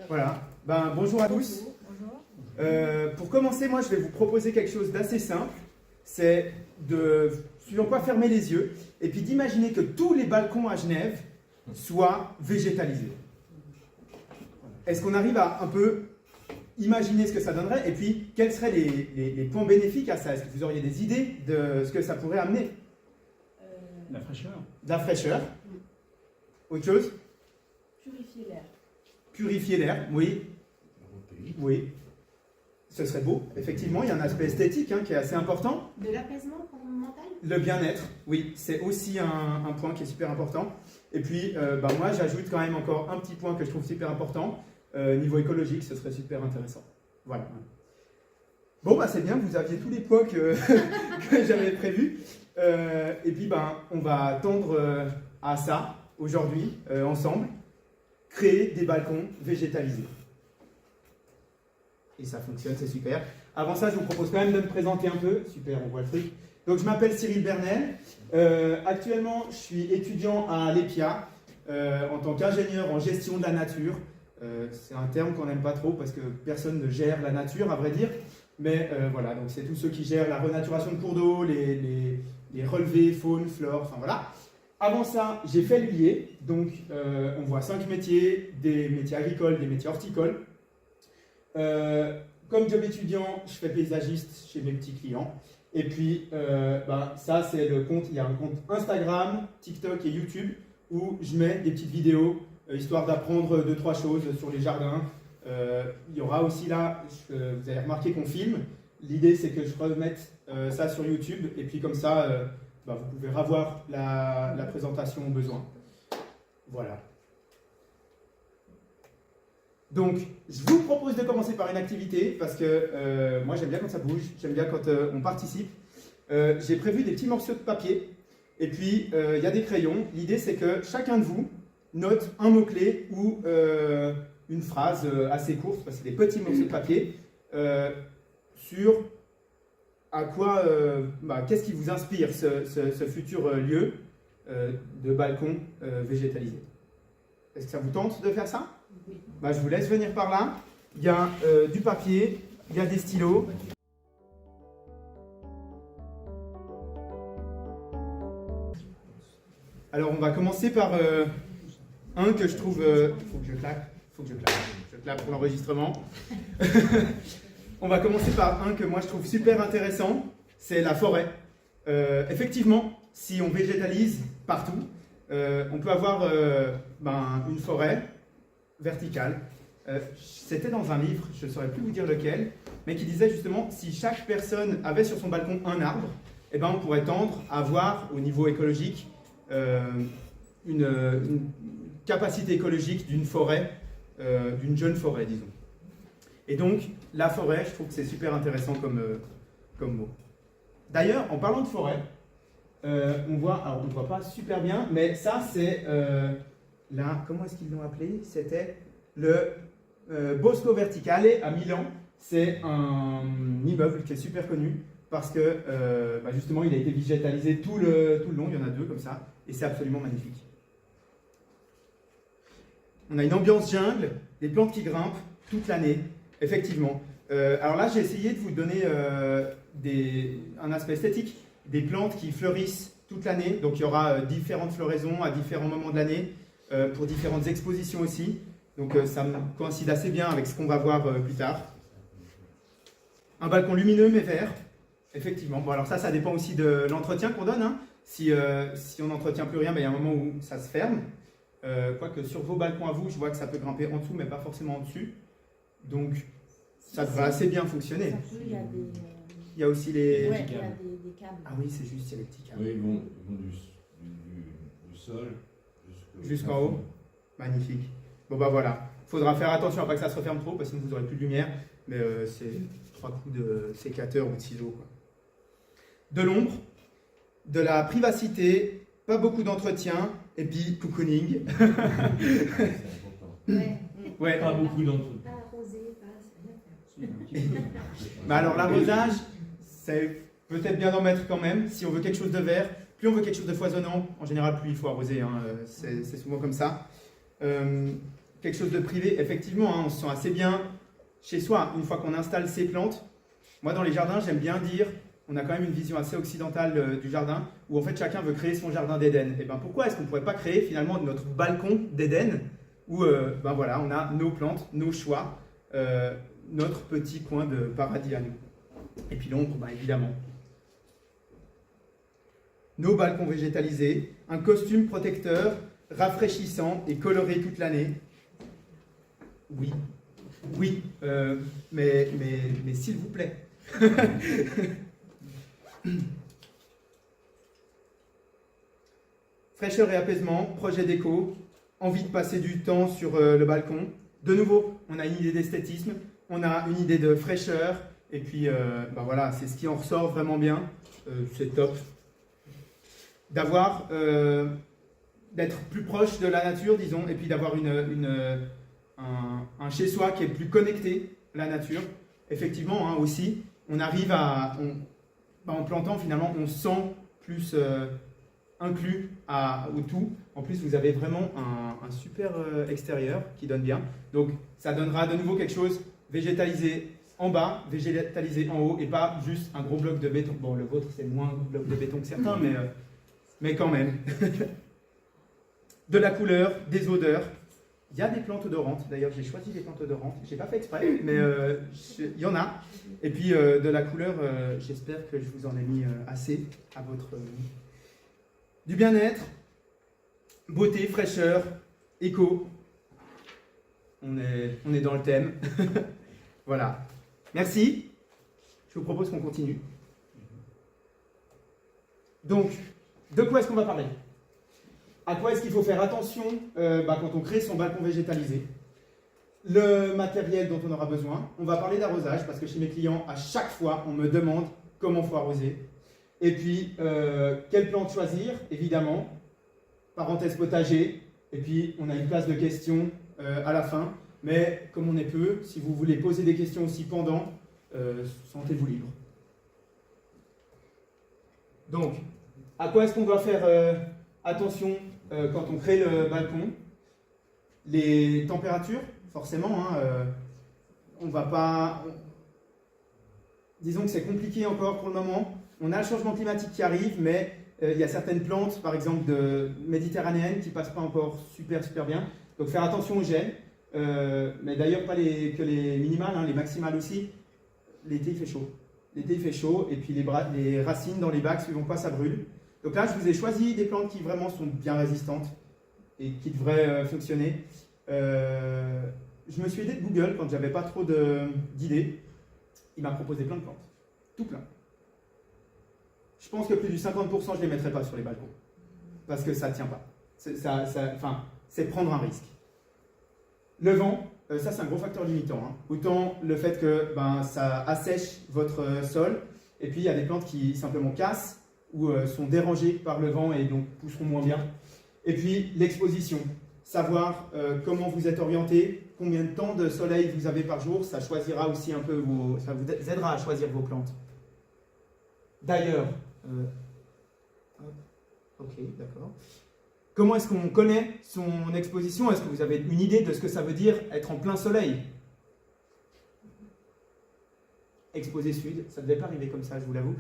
Voilà. Ben, bonjour à tous. Bonjour. Pour commencer, moi, je vais vous proposer quelque chose d'assez simple. C'est de, suivant quoi, fermer les yeux et puis d'imaginer que tous les balcons à Genève soient végétalisés. Est-ce qu'on arrive à un peu imaginer ce que ça donnerait et puis quels seraient les points bénéfiques à ça? Est-ce que vous auriez des idées de ce que ça pourrait amener? La fraîcheur. De la fraîcheur. Autre chose? Purifier l'air. Purifier l'air, oui. Oui. Ce serait beau, effectivement. Il y a un aspect esthétique qui est assez important. De l'apaisement mental. Le bien-être, oui, c'est aussi un point qui est super important. Et puis, moi, j'ajoute quand même encore un petit point que je trouve super important. Niveau écologique, ce serait super intéressant. Voilà. Bon, c'est bien, vous aviez tous les points que j'avais prévus. Et puis, on va tendre à ça aujourd'hui, ensemble. Créer des balcons végétalisés. Et ça fonctionne, c'est super. Avant ça, je vous propose quand même de me présenter un peu. Super, on voit le truc. Donc, je m'appelle Cyril Bernel. Actuellement, je suis étudiant à l'EPIA en tant qu'ingénieur en gestion de la nature. C'est un terme qu'on n'aime pas trop parce que personne ne gère la nature, à vrai dire. Mais voilà, donc c'est tous ceux qui gèrent la renaturation de cours d'eau, les relevés, faune, flore, enfin voilà. Avant ça, j'ai fait l'huilier. Donc, on voit 5 métiers, des métiers agricoles, des métiers horticoles. Comme job étudiant, je fais paysagiste chez mes petits clients. Et puis, ça, c'est le compte. Il y a un compte Instagram, TikTok et YouTube où je mets des petites vidéos histoire d'apprendre 2-3 choses sur les jardins. Il y aura aussi là, vous avez remarqué qu'on filme. L'idée, c'est que je remette ça sur YouTube. Et puis, comme ça, vous pouvez revoir la présentation au besoin. Voilà. Donc, je vous propose de commencer par une activité parce que moi j'aime bien quand ça bouge, j'aime bien quand on participe. J'ai prévu des petits morceaux de papier et puis il y a des crayons. L'idée c'est que chacun de vous note un mot-clé ou une phrase assez courte, parce que c'est des petits morceaux de papier, sur à quoi, qu'est-ce qui vous inspire ce futur lieu de balcon végétalisé. Est-ce que ça vous tente de faire ça? Oui. Je vous laisse venir par là. Il y a du papier, il y a des stylos. Alors, on va commencer par un que je trouve... faut que je claque. Je claque pour l'enregistrement. On va commencer par un que moi je trouve super intéressant. C'est la forêt. Effectivement, si on végétalise partout, on peut avoir une forêt verticale. C'était dans un livre, je ne saurais plus vous dire lequel, mais qui disait justement si chaque personne avait sur son balcon un arbre, on pourrait tendre à avoir au niveau écologique une capacité écologique d'une forêt, d'une jeune forêt, disons. Et donc, la forêt, je trouve que c'est super intéressant comme mot. D'ailleurs, en parlant de forêt, on ne voit pas super bien, mais ça c'est comment est-ce qu'ils l'ont appelé? C'était le Bosco Verticale à Milan. C'est un immeuble qui est super connu parce que justement il a été végétalisé tout le long, il y en a 2 comme ça, et c'est absolument magnifique. On a une ambiance jungle, des plantes qui grimpent toute l'année, effectivement. Alors là j'ai essayé de vous donner un aspect esthétique, des plantes qui fleurissent toute l'année, donc il y aura différentes floraisons à différents moments de l'année, pour différentes expositions aussi. Donc ça coïncide assez bien avec ce qu'on va voir plus tard. Un balcon lumineux mais vert, effectivement. Bon alors ça dépend aussi de l'entretien qu'on donne. Si on n'entretient plus rien, il y a un moment où ça se ferme. Quoique sur vos balcons à vous, je vois que ça peut grimper en dessous, mais pas forcément en dessus. Donc ça devrait assez bien fonctionner. Il y a aussi les... Ouais, il y a des câbles. Ah oui, c'est juste, il y a les petits câbles. Oui, ils vont du sol jusqu'en haut. Magnifique. Bon voilà. Il faudra faire attention à pas que ça se referme trop, parce que sinon vous n'aurez plus de lumière. Mais c'est 3 coups de sécateur ou de ciseaux, quoi. De l'ombre, de la privacité, pas beaucoup d'entretien, et puis cocooning. C'est important. Ouais. Pas beaucoup d'entre eux. Pas arrosé, pas... Alors l'arrosage, c'est peut-être bien d'en mettre quand même, si on veut quelque chose de vert. Plus on veut quelque chose de foisonnant, en général plus il faut arroser, c'est souvent comme ça. quelque chose de privé. Effectivement, hein, on se sent assez bien chez soi une fois qu'on installe ses plantes. Moi, dans les jardins, j'aime bien dire, on a quand même une vision assez occidentale du jardin, où en fait chacun veut créer son jardin d'Éden. Et ben pourquoi est-ce qu'on ne pourrait pas créer finalement notre balcon d'Éden, où ben voilà, on a nos plantes, nos choix, notre petit coin de paradis à nous. Et puis l'ombre, ben, évidemment. Nos balcons végétalisés, un costume protecteur, rafraîchissant et coloré toute l'année. Oui, oui, mais s'il vous plaît. Fraîcheur et apaisement, projet déco, envie de passer du temps sur le balcon. De nouveau, on a une idée d'esthétisme, on a une idée de fraîcheur, et puis ben voilà, c'est ce qui en ressort vraiment bien. C'est top. D'être plus proche de la nature, disons, et puis d'avoir un chez-soi qui est plus connecté à la nature. Effectivement, hein, aussi, on arrive en plantant, finalement, on se sent plus inclus au tout. En plus, vous avez vraiment un super extérieur qui donne bien. Donc, ça donnera de nouveau quelque chose végétalisé en bas, végétalisé en haut, et pas juste un gros bloc de béton. Bon, le vôtre, c'est moins un bloc de béton que certains, mais quand même. De la couleur, des odeurs. Il y a des plantes odorantes. D'ailleurs, j'ai choisi des plantes odorantes. Je n'ai pas fait exprès, mais il y en a. Et puis, de la couleur, j'espère que je vous en ai mis assez à votre goût. Du bien-être, beauté, fraîcheur, éco. On est dans le thème. Voilà. Merci. Je vous propose qu'on continue. Donc, de quoi est-ce qu'on va parler ? À quoi est-ce qu'il faut faire attention quand on crée son balcon végétalisé? Le matériel dont on aura besoin. On va parler d'arrosage parce que chez mes clients, à chaque fois, on me demande comment il faut arroser. Et puis, quelle plante choisir, évidemment. Parenthèse potager. Et puis, on a une place de questions à la fin. Mais comme on est peu, si vous voulez poser des questions aussi pendant, sentez-vous libre. Donc, à quoi est-ce qu'on doit faire attention quand on crée le balcon? Les températures, forcément, hein, on va pas... Disons que c'est compliqué encore pour le moment. On a le changement climatique qui arrive, mais il y a certaines plantes, par exemple méditerranéennes, qui ne passent pas encore super bien. Donc faire attention aux gènes, mais d'ailleurs pas que les minimales, hein, les maximales aussi. L'été, il fait chaud. L'été, il fait chaud, et puis les racines dans les bacs, suivant quoi, ça brûle. Donc là, je vous ai choisi des plantes qui vraiment sont bien résistantes et qui devraient fonctionner. Je me suis aidé de Google quand j'avais pas trop d'idées. Il m'a proposé plein de plantes. Tout plein. Je pense que plus du 50%, je ne les mettrai pas sur les balcons. Parce que ça ne tient pas. C'est prendre un risque. Le vent, ça c'est un gros facteur limitant. Hein. Autant le fait que ça assèche votre sol, et puis il y a des plantes qui simplement cassent, ou sont dérangées par le vent et donc pousseront moins bien. Et puis l'exposition, savoir comment vous êtes orienté, combien de temps de soleil vous avez par jour, ça choisira aussi un peu ça vous aidera à choisir vos plantes. D'ailleurs, ok, d'accord. Comment est-ce qu'on connaît son exposition? Est-ce que vous avez une idée de ce que ça veut dire être en plein soleil? Exposé sud, ça ne devait pas arriver comme ça, je vous l'avoue.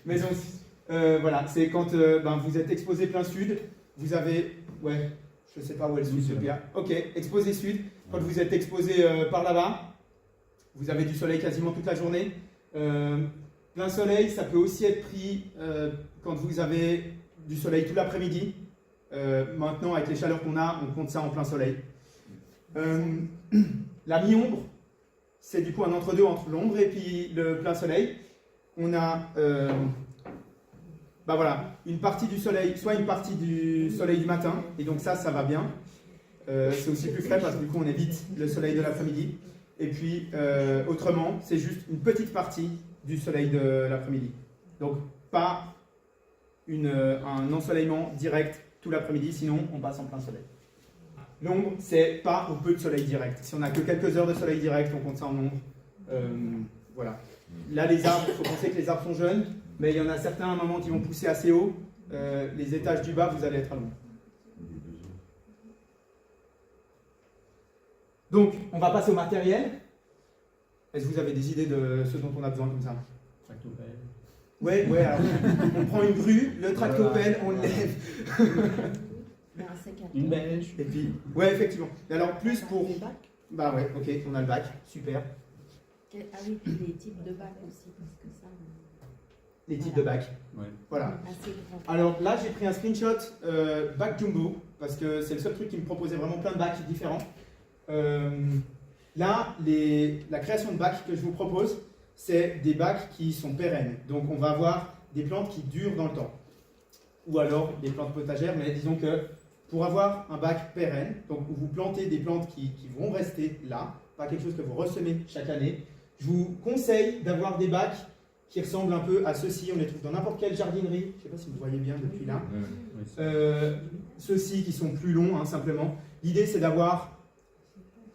Mais donc, voilà, c'est quand vous êtes exposé plein sud, vous avez, ouais, je ne sais pas où est le sud, c'est bien. Ok, exposé sud, quand vous êtes exposé par là-bas, vous avez du soleil quasiment toute la journée. Plein soleil, ça peut aussi être pris quand vous avez du soleil tout l'après-midi. Maintenant, avec les chaleurs qu'on a, on compte ça en plein soleil. La mi-ombre, c'est du coup un entre-deux entre l'ombre et puis le plein soleil. On a voilà, une partie du soleil, soit une partie du soleil du matin, et donc ça va bien. C'est aussi plus frais parce que du coup on évite le soleil de l'après-midi. Et puis autrement, c'est juste une petite partie du soleil de l'après-midi. Donc pas un ensoleillement direct tout l'après-midi, sinon on passe en plein soleil. L'ombre, c'est pas ou peu de soleil direct. Si on n'a que quelques heures de soleil direct, on compte ça en ombre. Voilà. Là, les arbres, il faut penser que les arbres sont jeunes, mais il y en a certains à un moment qui vont pousser assez haut. Les étages du bas, vous allez être à l'ombre. Donc, on va passer au matériel. Est-ce que vous avez des idées de ce dont on a besoin comme ça? Tractopelle. Ouais, alors on prend une grue, le tractopelle, on le lève. Un sécateur. Une bêche. Et puis, ouais, effectivement. Et alors, plus pour. Des bacs. Bah ouais, ok, on a le bac, super. Ah oui, puis les types de bacs aussi, parce que ça, Les types de bacs. Ouais. Voilà. assez grand. Alors là, j'ai pris un screenshot bac jumbo, parce que c'est le seul truc qui me proposait vraiment plein de bacs différents. Là, la création de bacs que je vous propose, c'est des bacs qui sont pérennes. Donc on va avoir des plantes qui durent dans le temps. Ou alors des plantes potagères, mais disons que pour avoir un bac pérenne, donc où vous plantez des plantes qui vont rester là, pas quelque chose que vous ressemez chaque année, je vous conseille d'avoir des bacs qui ressemblent un peu à ceux-ci. On les trouve dans n'importe quelle jardinerie. Je ne sais pas si vous voyez bien depuis là. Ceux-ci qui sont plus longs, hein, simplement. L'idée, c'est d'avoir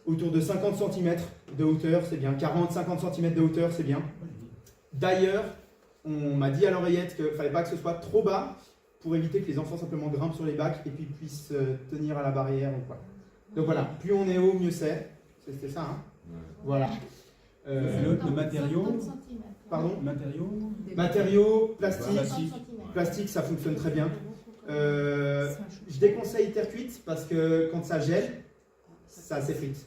autour de 50 cm de hauteur, c'est bien. 40-50 cm de hauteur, c'est bien. D'ailleurs, on m'a dit à l'oreillette qu'il ne fallait pas que ce soit trop bas pour éviter que les enfants simplement grimpent sur les bacs et puis puissent tenir à la barrière ou quoi. Donc voilà, plus on est haut, mieux c'est. C'était ça, hein. Voilà. Le matériau. 50 cm. Pardon? Matériaux. Matériaux, plastique. Plastique. Plastique, ça fonctionne très bien. Je déconseille terre cuite parce que quand ça gèle, ça s'effrite.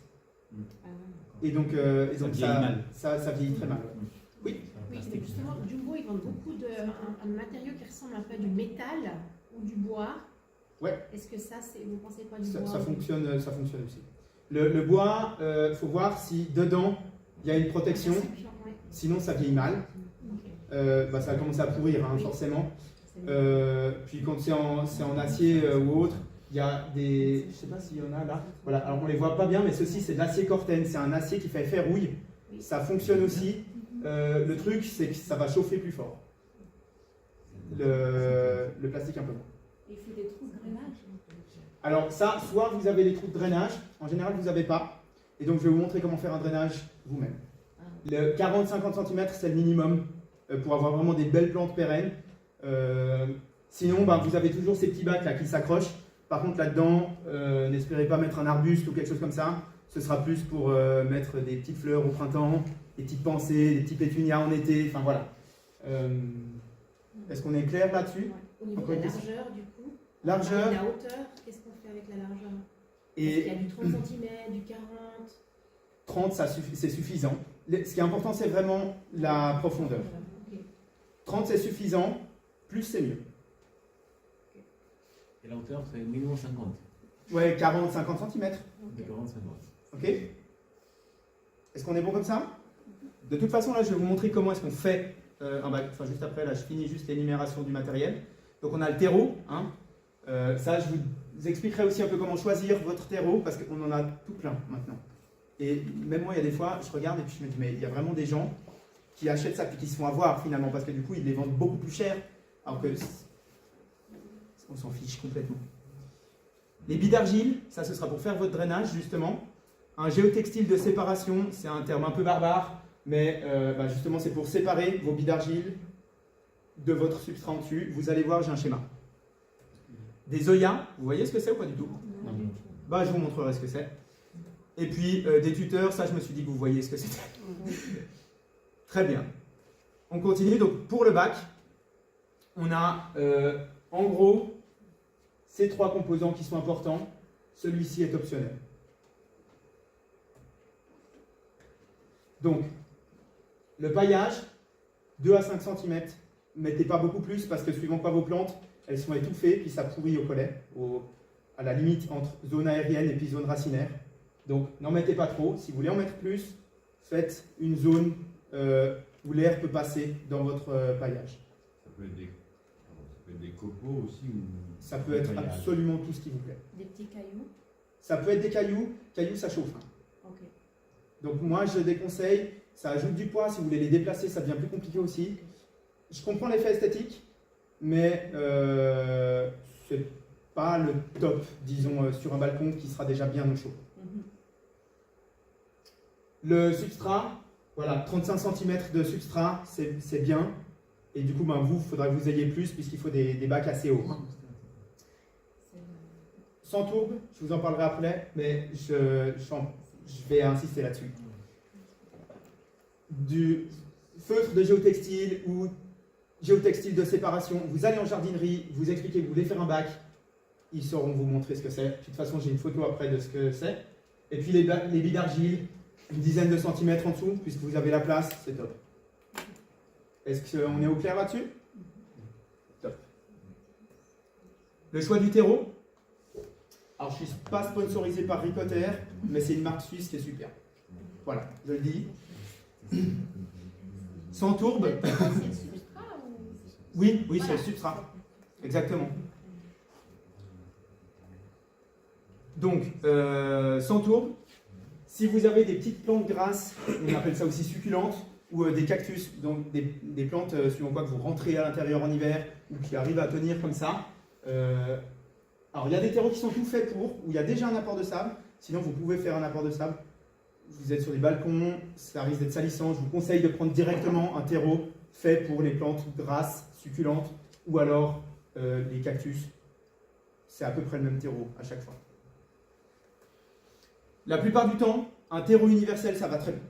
Et donc, ça vieillit très mal. Oui. Oui, mais justement, Jumbo, ils vendent beaucoup un matériau qui ressemble un peu à du métal ou du bois. Ouais. Est-ce que ça, vous pensez quoi du Ça, bois ça fonctionne aussi. Le bois, faut voir si dedans il y a une protection, Ouais. sinon ça vieillit mal. Ok. Ça va commencer à pourrir, hein, Oui. forcément. Puis quand c'est en acier ou autre, il y a des. Je ne sais pas s'il y en a là. Voilà, alors on ne les voit pas bien, mais ceci c'est de l'acier Corten. C'est un acier qui fait rouille. Oui. Ça fonctionne aussi. Le truc, c'est que ça va chauffer plus fort. Le plastique un peu moins. Il faut des trous de drainage. Alors ça, soit vous avez les trous de drainage, en général vous n'avez pas. Et donc je vais vous montrer comment faire un drainage vous-même. Le 40-50 cm, c'est le minimum pour avoir vraiment des belles plantes pérennes. Sinon, vous avez toujours ces petits bacs là qui s'accrochent. Par contre, là-dedans, n'espérez pas mettre un arbuste ou quelque chose comme ça. Ce sera plus pour mettre des petites fleurs au printemps, des petites pensées, des petits pétunias en été. Enfin voilà. Est-ce qu'on est clair là-dessus? Au niveau de Encore la une question. largeur, du coup. Largeur. La hauteur, qu'est-ce qu'on fait avec la largeur? Il Et y a du 30 cm, du 40. 30, c'est suffisant. Ce qui est important, c'est vraiment la profondeur. Ok. 30, c'est suffisant. Plus, c'est mieux. Et la hauteur, c'est minimum 50. Ouais, 40-50 cm. De 40, 50. Ok? Est-ce qu'on est bon comme ça? De toute façon, là, je vais vous montrer comment est-ce qu'on fait un bac. Enfin, juste après, là, je finis juste l'énumération du matériel. Donc, on a le terreau. Hein. Ça, je vous expliquerai aussi un peu comment choisir votre terreau, parce qu'on en a tout plein maintenant. Et même moi, il y a des fois, je regarde et puis je me dis, mais il y a vraiment des gens qui achètent ça puis qui se font avoir finalement, parce que du coup, ils les vendent beaucoup plus cher, alors que on s'en fiche complètement. Les billes d'argile, ça, ce sera pour faire votre drainage, justement. Un géotextile de séparation, c'est un terme un peu barbare, mais justement, c'est pour séparer vos billes d'argile de votre substrat en dessus. Vous allez voir, j'ai un schéma. Des Zoya, vous voyez ce que c'est ou pas du tout? Je vous montrerai ce que c'est. Et puis, des tuteurs, ça, je me suis dit que vous voyez ce que c'était. Très bien. On continue. Donc, pour le bac, on a, en gros, ces trois composants qui sont importants. Celui-ci est optionnel. Donc, le paillage, 2 à 5 cm. Mettez pas beaucoup plus parce que suivant quoi vos plantes, elles sont étouffées, puis ça pourrit au collet, à la limite entre zone aérienne et puis zone racinaire. Donc, n'en mettez pas trop. Si vous voulez en mettre plus, faites une zone où l'air peut passer dans votre paillage. Ça peut être des copeaux aussi ou... Ça peut être absolument tout ce qui vous plaît. Des petits cailloux. Ça peut être des cailloux. Cailloux, ça chauffe. Hein. Ok. Donc moi, je déconseille. Ça ajoute du poids. Si vous voulez les déplacer, ça devient plus compliqué aussi. Je comprends l'effet esthétique, mais c'est pas le top, disons, sur un balcon qui sera déjà bien au chaud. Le substrat, voilà, 35 cm de substrat, c'est bien. Et du coup, il faudra que vous ayez plus puisqu'il faut des bacs assez hauts. Sans tourbe, je vous en parlerai après, mais je vais insister là-dessus. Du feutre de géotextile ou géotextile de séparation, vous allez en jardinerie, vous expliquez que vous voulez faire un bac, ils sauront vous montrer ce que c'est. De toute façon, j'ai une photo après de ce que c'est. Et puis les billes d'argile, une dizaine de centimètres en dessous, puisque vous avez la place, c'est top. Est-ce qu'on est au clair là-dessus? Top. Le choix du terreau. Alors, je ne suis pas sponsorisé par Ricotter, mais c'est une marque suisse qui est super. Voilà, je le dis. Sans tourbe. C'est le substrat ou... Oui, Voilà. c'est le substrat. Exactement. Donc, sans tourbe. Si vous avez des petites plantes grasses, on appelle ça aussi succulentes, ou des cactus, donc des plantes suivant quoi que vous rentrez à l'intérieur en hiver, ou qui arrivent à tenir comme ça. Alors, il y a des terreaux qui sont tout faits pour, où il y a déjà un apport de sable. Sinon, vous pouvez faire un apport de sable. Vous êtes sur des balcons, ça risque d'être salissant. Je vous conseille de prendre directement un terreau fait pour les plantes grasses, succulentes, ou alors les cactus. C'est à peu près le même terreau à chaque fois. La plupart du temps, un terreau universel, ça va très bien.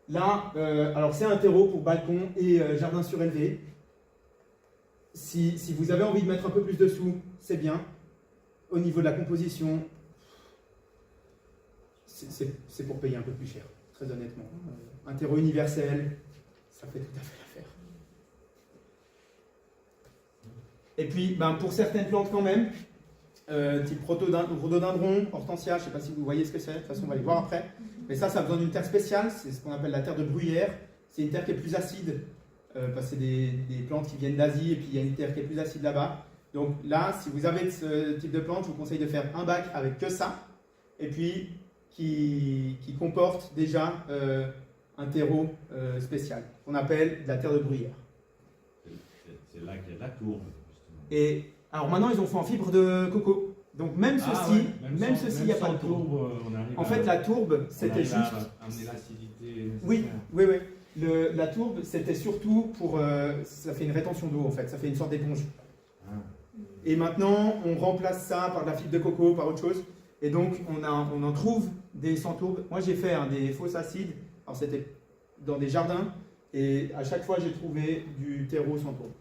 Là, alors c'est un terreau pour balcon et jardin surélevé. Si vous avez envie de mettre un peu plus de sous, c'est bien. Au niveau de la composition, c'est pour payer un peu plus cher, très honnêtement. Un terreau universel, ça fait tout à fait l'affaire. Et puis, pour certaines plantes quand même, type rhododendron, hortensia, je ne sais pas si vous voyez ce que c'est, de toute façon on va les voir après. Mais ça a besoin d'une terre spéciale, c'est ce qu'on appelle la terre de bruyère. C'est une terre qui est plus acide, parce que c'est des plantes qui viennent d'Asie, et puis il y a une terre qui est plus acide là-bas. Donc là, si vous avez ce type de plante, je vous conseille de faire un bac avec que ça, et puis qui comporte déjà un terreau spécial, qu'on appelle de la terre de bruyère. C'est là qu'il y a de la tourbe, justement. Et alors maintenant, ils ont fait en fibre de coco. Donc même ceci, il n'y a pas de tourbe. En fait, la tourbe, c'était juste... amener l'acidité nécessaire. Oui. La tourbe, c'était surtout pour... ça fait une rétention d'eau, en fait. Ça fait une sorte d'éponge. Ah. Et maintenant, on remplace ça par de la fibre de coco, par autre chose. Et donc, on en trouve des sans tourbe. Moi, j'ai fait des fausses acides. Alors, c'était dans des jardins. Et à chaque fois, j'ai trouvé du terreau sans tourbe.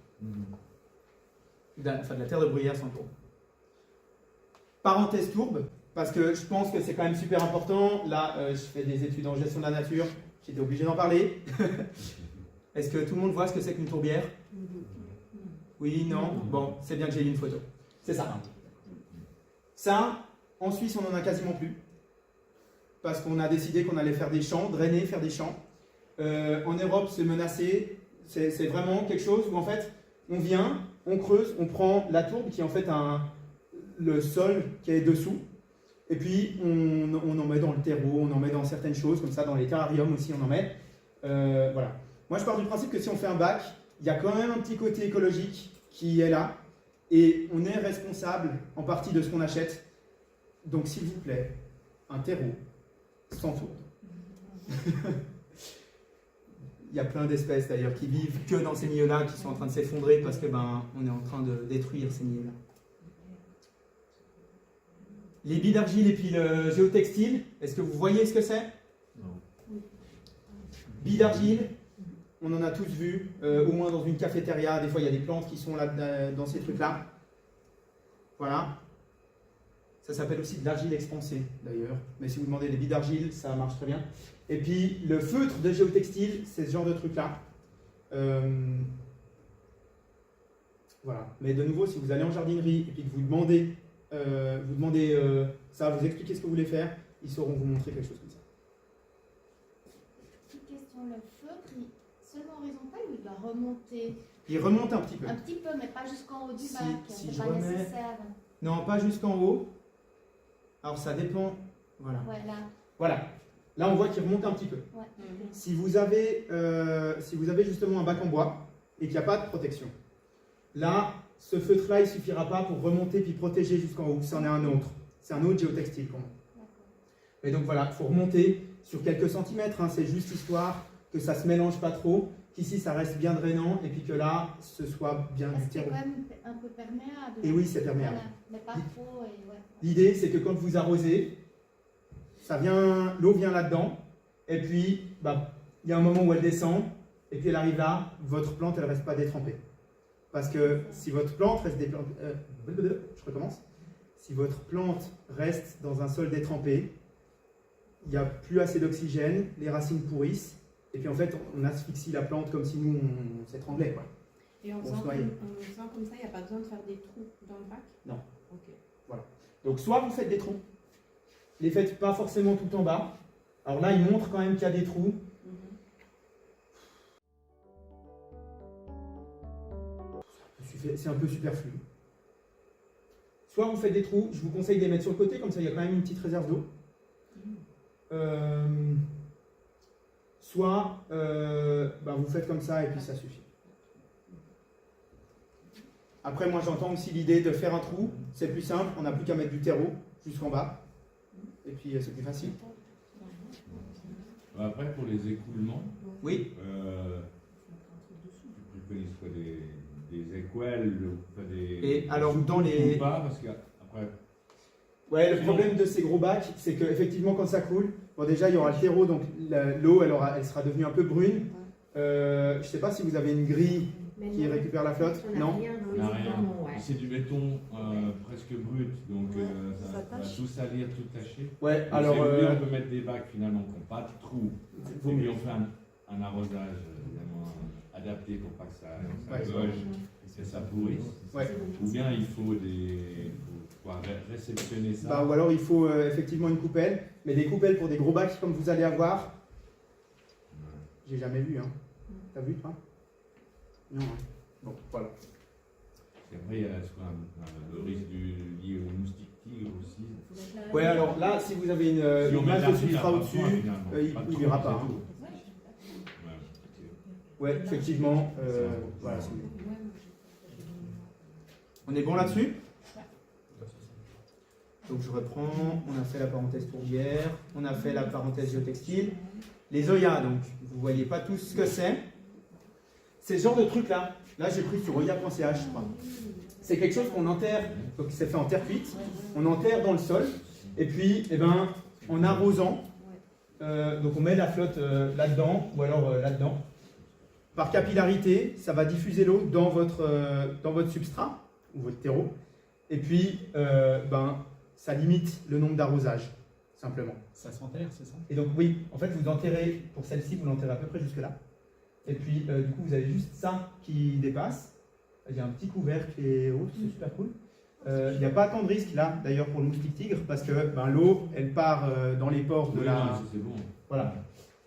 Enfin, de la terre de bruyère sans tourbe. Parenthèse tourbe, parce que je pense que c'est quand même super important. Là, je fais des études en gestion de la nature. J'étais obligé d'en parler. Est-ce que tout le monde voit ce que c'est qu'une tourbière? Oui, non? Bon, c'est bien que j'ai eu une photo. C'est ça. Ça, en Suisse, on n'en a quasiment plus. Parce qu'on a décidé qu'on allait faire des champs, drainer, faire des champs. En Europe, c'est menacé. C'est vraiment quelque chose où, en fait, on vient, on creuse, on prend la tourbe qui est en fait le sol qui est dessous. Et puis, on en met dans le terreau, on en met dans certaines choses, comme ça, dans les terrariums aussi, on en met. Voilà. Moi, je pars du principe que si on fait un bac, il y a quand même un petit côté écologique qui est là. Et on est responsable en partie de ce qu'on achète. Donc, s'il vous plaît, un terreau sans tourbe. Il y a plein d'espèces d'ailleurs qui vivent que dans ces milieux-là, qui sont en train de s'effondrer parce que on est en train de détruire ces milieux-là. Les billes d'argile et puis le géotextile, est-ce que vous voyez ce que c'est? Non. Billes d'argile, on en a tous vu, au moins dans une cafétéria, des fois il y a des plantes qui sont là dans ces trucs-là. Voilà. Ça s'appelle aussi de l'argile expansée d'ailleurs, mais si vous demandez des billes d'argile, ça marche très bien. Et puis le feutre de géotextile, c'est ce genre de truc-là. Voilà. Mais de nouveau, si vous allez en jardinerie et puis que vous demandez ça, vous expliquez ce que vous voulez faire, ils sauront vous montrer quelque chose comme ça. Petite question, le feutre, seulement horizontal ou il doit remonter? Il remonte un petit peu. Un petit peu, mais pas jusqu'en haut du bac, si c'est je pas remets- nécessaire. Non, pas jusqu'en haut. Alors ça dépend. Voilà. Ouais, là. Voilà. Là, on voit qu'il remonte un petit peu. Ouais. Si vous avez justement un bac en bois et qu'il n'y a pas de protection, là, ce feutre-là, il ne suffira pas pour remonter puis protéger jusqu'en haut. C'en est un autre. C'est un autre géotextile quand même. D'accord. Et donc voilà, il faut remonter sur quelques centimètres. C'est juste histoire que ça ne se mélange pas trop, qu'ici ça reste bien drainant et puis que là, ce soit bien du Parce que c'est terreau. quand même un peu perméable. Et oui, c'est perméable. Voilà, mais pas trop. Et ouais. L'idée, c'est que quand vous arrosez, l'eau vient là-dedans, et puis bah, il y a un moment où elle descend, et puis elle arrive là, votre plante, elle ne reste pas détrempée. Parce que si votre plante reste je recommence. Si votre plante reste dans un sol détrempé, il n'y a plus assez d'oxygène, les racines pourrissent, et puis en fait, on asphyxie la plante comme si nous, on s'étranglait, quoi. Et en On se faisant noyait. comme ça, il n'y a pas besoin de faire des trous dans le bac? Non. Ok. Donc soit vous faites des trous, les faites pas forcément tout en bas. Alors là, il montre quand même qu'il y a des trous. C'est un peu superflu. Soit vous faites des trous, je vous conseille de les mettre sur le côté, comme ça il y a quand même une petite réserve d'eau. Soit vous faites comme ça et puis ça suffit. Après, moi j'entends aussi l'idée de faire un trou, c'est plus simple, on n'a plus qu'à mettre du terreau jusqu'en bas, et puis c'est plus facile. Après, pour les écoulements, Oui. tu préconises quoi, des équelles ou des... Et alors dans les... Ou pas, parce qu'après... Ouais, le problème de ces gros bacs, c'est qu'effectivement quand ça coule, bon déjà il y aura le terreau, donc l'eau elle sera devenue un peu brune. Je ne sais pas si vous avez une grille Mais qui non, récupère la flotte. on n'a Non. rien dans On les n'a rien. équipements, ouais. C'est du béton presque brut, donc ça ça va tâche. tout salir, tout tacher. Ouais, Donc, alors c'est mieux, on peut mettre des bacs finalement qui n'ont pas de trou. vaut Et puis mieux. on fait un arrosage évidemment adapté pour pas que ça Ouais. loge et ça pourrisse. Ouais. Ou bien il faut pouvoir réceptionner ça. Bah, ou alors il faut effectivement une coupelle, mais des coupelles pour des gros bacs comme vous allez avoir, j'ai jamais vu. Hein. T'as vu toi? Non. Hein. Bon, voilà. Et après, il y a le risque lié au moustique tigre aussi. Ouais, alors là, si vous avez Si on une met masse de l'argile, substrat il y a au-dessus, pas de point, finalement. il Pas de n'y trou, aura c'est pas. Hein. tout. Ouais, Ouais, effectivement. Voilà. On est bon là-dessus? Donc je reprends, on a fait la parenthèse tourbière, on a fait la parenthèse géotextile. Les Oya, donc, vous voyez pas tous ce que c'est. C'est ce genre de truc là. Là, j'ai pris sur oya.ch, je crois. C'est quelque chose qu'on enterre, donc c'est fait en terre cuite, on enterre dans le sol, et puis, en arrosant, donc on met la flotte là-dedans, ou alors là-dedans. Par capillarité, ça va diffuser l'eau dans votre substrat, ou votre terreau, et puis, ça limite le nombre d'arrosages, simplement. Ça s'enterre, c'est ça? Et donc oui, en fait vous enterrez, pour celle-ci vous l'enterrez à peu près jusque là. Et puis du coup vous avez juste ça qui dépasse. Il y a un petit couvercle qui est haut, c'est super cool. Il n'y a pas tant de risque là d'ailleurs pour le moustique tigre parce que l'eau elle part dans les pores de Oui, la... non, ça, c'est bon. Voilà.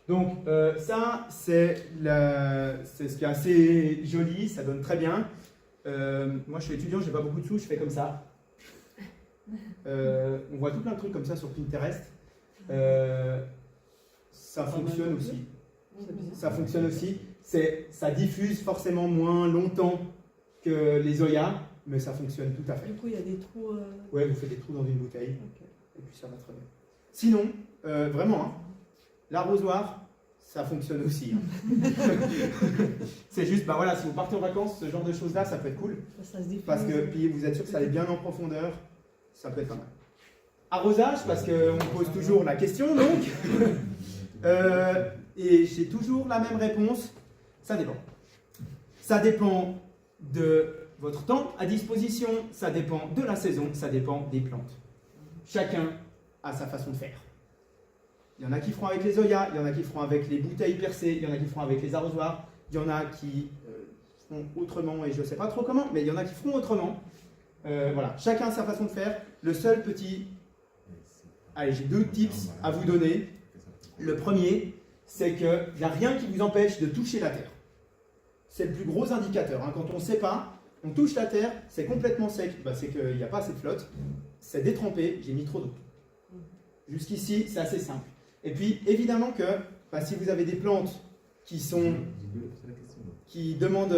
Donc ça c'est ce qui est assez joli, ça donne très bien. Moi je suis étudiant, j'ai pas beaucoup de sous, je fais comme ça. On voit tout plein de trucs comme ça sur Pinterest. Ça fonctionne aussi. Ça fonctionne aussi. Ça diffuse forcément moins longtemps que les Oya, mais ça fonctionne tout à fait. Du coup, il y a des trous. Ouais, vous faites des trous dans une bouteille Ok. et puis ça va très bien. Sinon, vraiment, hein, l'arrosoir, ça fonctionne aussi. Hein. C'est juste, voilà, si vous partez en vacances, ce genre de choses-là, ça peut être cool. Ça se diffuse. Parce que puis vous êtes sûr que ça allait bien en profondeur, ça peut être pas mal. Arrosage, parce qu'on pose toujours la question donc. Et j'ai toujours la même réponse, ça dépend. Ça dépend de votre temps à disposition, ça dépend de la saison, ça dépend des plantes. Chacun a sa façon de faire. Il y en a qui feront avec les Oya, il y en a qui feront avec les bouteilles percées, il y en a qui feront avec les arrosoirs, il y en a qui feront autrement, et je ne sais pas trop comment, mais il y en a qui feront autrement. Voilà, chacun a sa façon de faire. Le seul petit... Allez, j'ai 2 tips à vous donner. Le premier, c'est qu'il n'y a rien qui vous empêche de toucher la terre. C'est le plus gros indicateur. Hein. Quand on ne sait pas, on touche la terre, c'est complètement sec, c'est qu'il n'y a pas assez de flotte. C'est détrempé, j'ai mis trop d'eau. Jusqu'ici, c'est assez simple. Et puis, évidemment que si vous avez des plantes qui demandent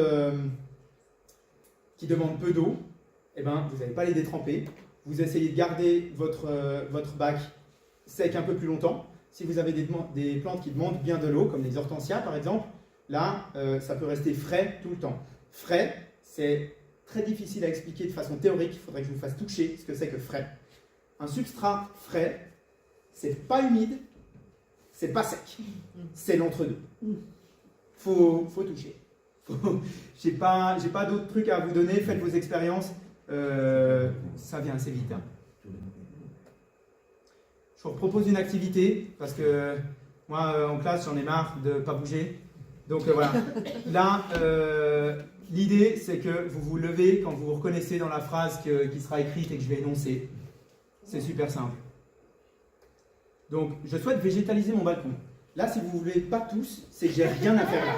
peu d'eau, vous n'allez pas les détremper. Vous essayez de garder votre bac sec un peu plus longtemps. Si vous avez des plantes qui demandent bien de l'eau, comme les hortensias par exemple, là, ça peut rester frais tout le temps. Frais, c'est très difficile à expliquer de façon théorique. Il faudrait que je vous fasse toucher ce que c'est que frais. Un substrat frais, c'est pas humide, c'est pas sec. C'est l'entre-deux. Faut toucher. J'ai pas d'autres trucs à vous donner, faites vos expériences. Ça vient assez vite. Hein. Je vous propose une activité, parce que moi, en classe, j'en ai marre de ne pas bouger. Donc voilà. Là, l'idée, c'est que vous vous levez quand vous vous reconnaissez dans la phrase qui sera écrite et que je vais énoncer. C'est super simple. Donc, je souhaite végétaliser mon balcon. Là, si vous ne voulez pas tous, c'est que j'ai rien à faire là.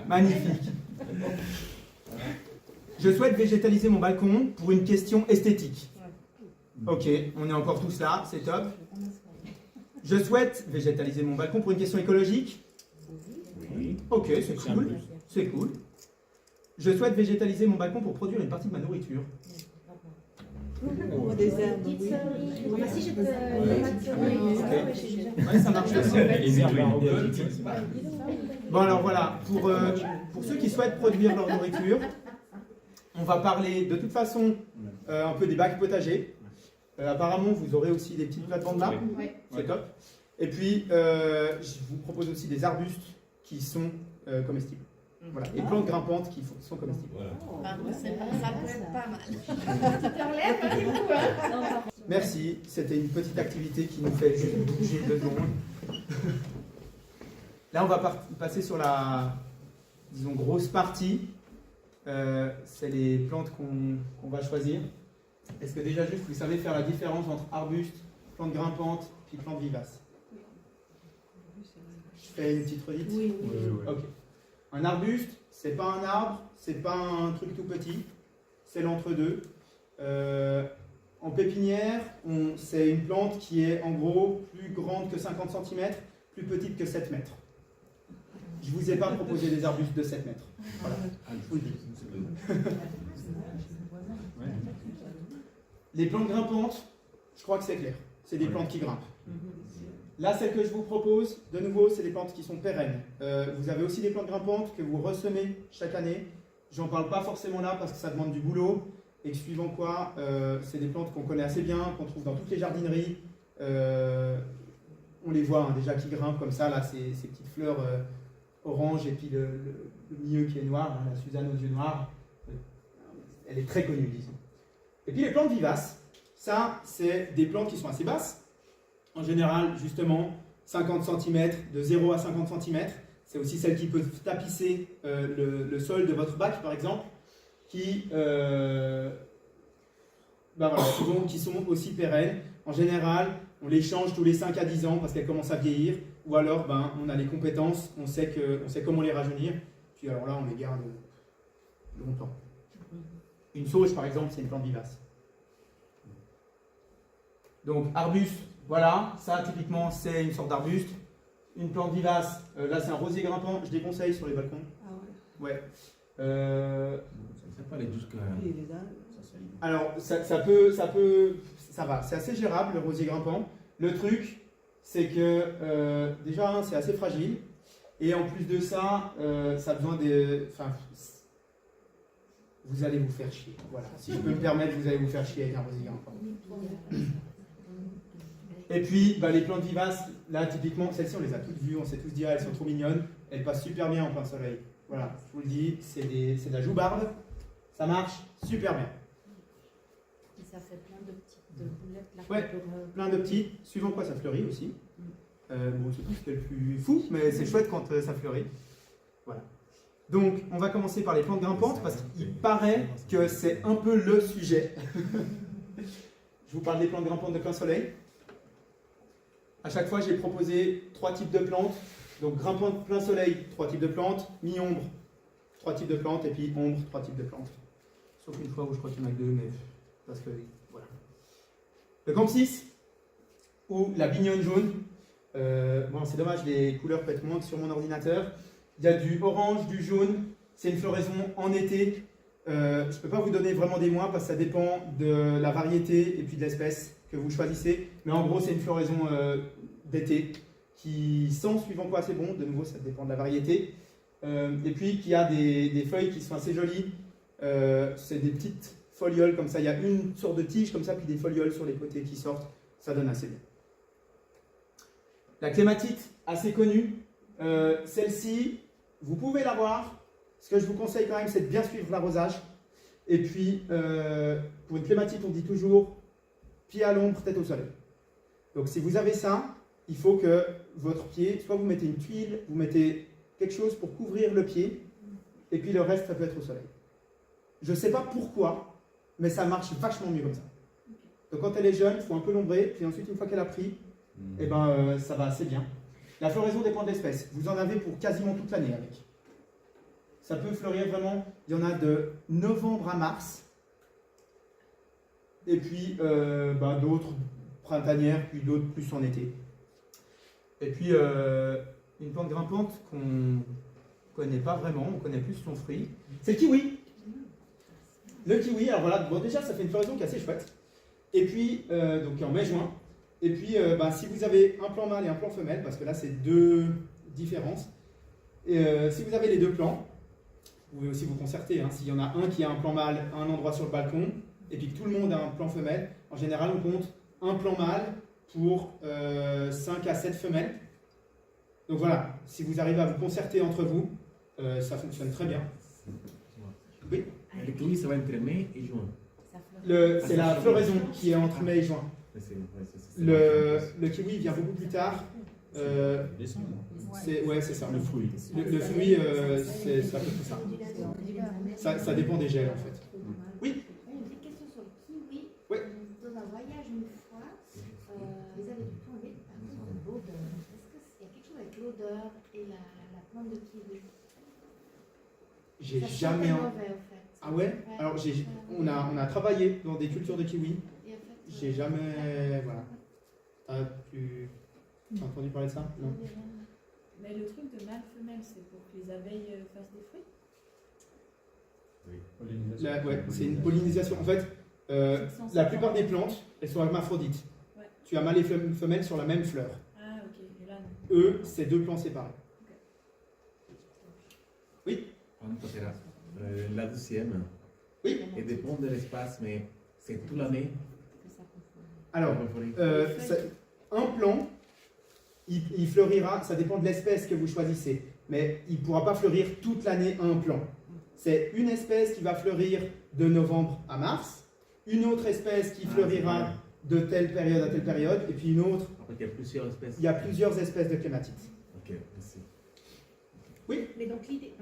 Magnifique. Je souhaite végétaliser mon balcon pour une question esthétique. Ok, on est encore tous là, c'est top. Je souhaite végétaliser mon balcon pour une question écologique. Oui. Ok, c'est cool. C'est cool. Je souhaite végétaliser mon balcon pour produire une partie de ma nourriture. Des herbes, oui. Moi, si je peux. Ouais, ça marche aussi. Les herbes aromatisées. Bon, alors voilà, pour ceux qui souhaitent produire leur nourriture, on va parler de toute façon un peu des bacs potagers. Apparemment, vous aurez aussi des petites plates-bandes là. Ouais. C'est top. Et puis, je vous propose aussi des arbustes qui sont comestibles. Voilà, et plantes grimpantes qui sont comestibles. Voilà. Ça peut être pas mal. Tu te relèves, hein, du coup, hein. Merci, c'était une petite activité qui nous fait juste bouger 2 secondes. Là, on va passer sur la, disons, grosse partie. C'est les plantes qu'on va choisir. Est-ce que déjà, juste, vous savez faire la différence entre arbustes, plantes grimpantes, puis plantes vivaces? Je fais une petite redite. Oui. Ok. Un arbuste, c'est pas un arbre, c'est pas un truc tout petit, c'est l'entre-deux. En pépinière, c'est une plante qui est en gros plus grande que 50 cm, plus petite que 7 mètres. Je vous ai pas proposé des arbustes de 7 mètres. Voilà, je vous le dis. Les plantes grimpantes, je crois que c'est clair. C'est des plantes qui grimpent. Là, celles que je vous propose, de nouveau, c'est des plantes qui sont pérennes. Vous avez aussi des plantes grimpantes que vous ressemez chaque année. J'en parle pas forcément là parce que ça demande du boulot. Et que suivant quoi, c'est des plantes qu'on connaît assez bien, qu'on trouve dans toutes les jardineries. On les voit hein, déjà qui grimpent comme ça, là, ces petites fleurs orange et puis le milieu qui est noir, hein, la Suzanne aux yeux noirs. Elle est très connue, disons. Et puis les plantes vivaces, ça, c'est des plantes qui sont assez basses. En général, justement, 50 cm, de 0 à 50 cm. C'est aussi celles qui peuvent tapisser le sol de votre bac, par exemple, qui sont aussi pérennes. En général, on les change tous les 5 à 10 ans parce qu'elles commencent à vieillir. Ou alors, on a les compétences, on sait comment les rajeunir. Puis alors là, on les garde longtemps. Une sauge, par exemple, c'est une plante vivace. Donc, arbuste. Voilà, ça typiquement c'est une sorte d'arbuste. Une plante vivace, là c'est un rosier grimpant, je déconseille sur les balcons. Ah ouais. Ouais. C'est pas les 12 cas. Alors ça va, c'est assez gérable le rosier grimpant. Le truc, c'est que déjà c'est assez fragile et en plus de ça, ça a besoin de. Enfin, vous allez vous faire chier. Voilà, si je peux me permettre, vous allez vous faire chier avec un rosier grimpant. Et puis, les plantes vivaces, là, typiquement, celles-ci, on les a toutes vues, on s'est tous dit, elles sont trop mignonnes, elles passent super bien en plein soleil. Voilà, je vous le dis, c'est de la joubarbe, ça marche super bien. Et ça fait plein de petites boulettes là. Ouais, plein de petites, suivant quoi ça fleurit aussi. Bon, c'est tout ce qui est le plus fou, mais c'est chouette quand ça fleurit. Voilà. Donc, on va commencer par les plantes grimpantes, parce qu'il paraît que c'est un peu le sujet. Je vous parle des plantes grimpantes de plein soleil. À chaque fois, j'ai proposé 3 types de plantes. Donc, grimpante plein soleil, 3 types de plantes. Mi-ombre, 3 types de plantes. Et puis, ombre, 3 types de plantes. Sauf une fois où je crois qu'il y en a que 2, mais parce que, voilà. Le campsis, ou la bignonne jaune. Bon, c'est dommage, les couleurs peuvent être moins que sur mon ordinateur. Il y a du orange, du jaune. C'est une floraison en été. Je ne peux pas vous donner vraiment des mois parce que ça dépend de la variété et puis de l'espèce que vous choisissez. Mais en gros, c'est une floraison d'été qui sent suivant quoi c'est bon. De nouveau, ça dépend de la variété. Et puis, qui a des feuilles qui sont assez jolies. c'est des petites folioles comme ça. Il y a une sorte de tige comme ça, puis des folioles sur les côtés qui sortent. Ça donne assez bien. La clématite, assez connue. Celle-ci, vous pouvez l'avoir. Ce que je vous conseille quand même, c'est de bien suivre l'arrosage. Et puis, pour une clématite, on dit toujours pied à l'ombre, tête au soleil. Donc, si vous avez ça, il faut que votre pied, soit vous mettez une tuile, vous mettez quelque chose pour couvrir le pied, et puis le reste, ça peut être au soleil. Je ne sais pas pourquoi, mais ça marche vachement mieux comme ça. Donc, quand elle est jeune, il faut un peu l'ombrer, puis ensuite, une fois qu'elle a pris, eh ben, ça va assez bien. La floraison dépend de l'espèce. Vous en avez pour quasiment toute l'année avec. Ça peut fleurir vraiment, il y en a de novembre à mars, et puis d'autres printanières, puis d'autres plus en été. Et puis une plante grimpante qu'on ne connaît pas vraiment, on connaît plus son fruit, c'est le kiwi. Le kiwi, alors voilà, bon, déjà ça fait une floraison qui est assez chouette, et puis donc en mai-juin, et puis si vous avez un plant mâle et un plant femelle, parce que là c'est deux différences, et si vous avez les deux plants, vous pouvez aussi vous concerter, hein. S'il y en a un qui a un plan mâle à un endroit sur le balcon, et puis que tout le monde a un plan femelle, en général on compte un plan mâle pour 5 à 7 femelles. Donc voilà, si vous arrivez à vous concerter entre vous, ça fonctionne très bien. Oui. Le kiwi, ça va entre mai et juin. C'est la floraison qui est entre mai et juin. Le kiwi vient beaucoup plus tard. Décembre. C'est ça. Le fruit. Le fruit, c'est à peu près ça. Ça dépend des gels en fait. Oui. Une petite question sur le kiwi. Oui. Dans un voyage une fois, ils avaient du tout enlevé à cause de l'odeur. Est-ce qu'il y a quelque chose avec l'odeur et la plante de kiwi? J'ai Ça jamais. sentait mauvais, en fait. Ah ouais? Alors on a travaillé dans des cultures de kiwi. Et en fait, J'ai jamais. Voilà. Tu as entendu parler de ça? Non. Mais le truc de mâle-femelle, c'est pour que les abeilles fassent des fruits? Ouais, c'est une pollinisation. En fait, la plupart des plantes, elles sont hermaphrodites. Ouais. Tu as mâle et femelle sur la même fleur. Ah, ok. Et là, non. Eux, c'est deux plants séparés. Oui? La deuxième, Oui? et dépend de l'espace, mais c'est toute l'année. Alors, un plant, il fleurira, ça dépend de l'espèce que vous choisissez, mais il ne pourra pas fleurir toute l'année un plant. C'est une espèce qui va fleurir de novembre à mars, une autre espèce qui fleurira de telle période à telle période, et puis une autre. Après, il y a plusieurs espèces. Il y a plusieurs espèces de clématites. Ok, merci. Oui? Mais donc l'idée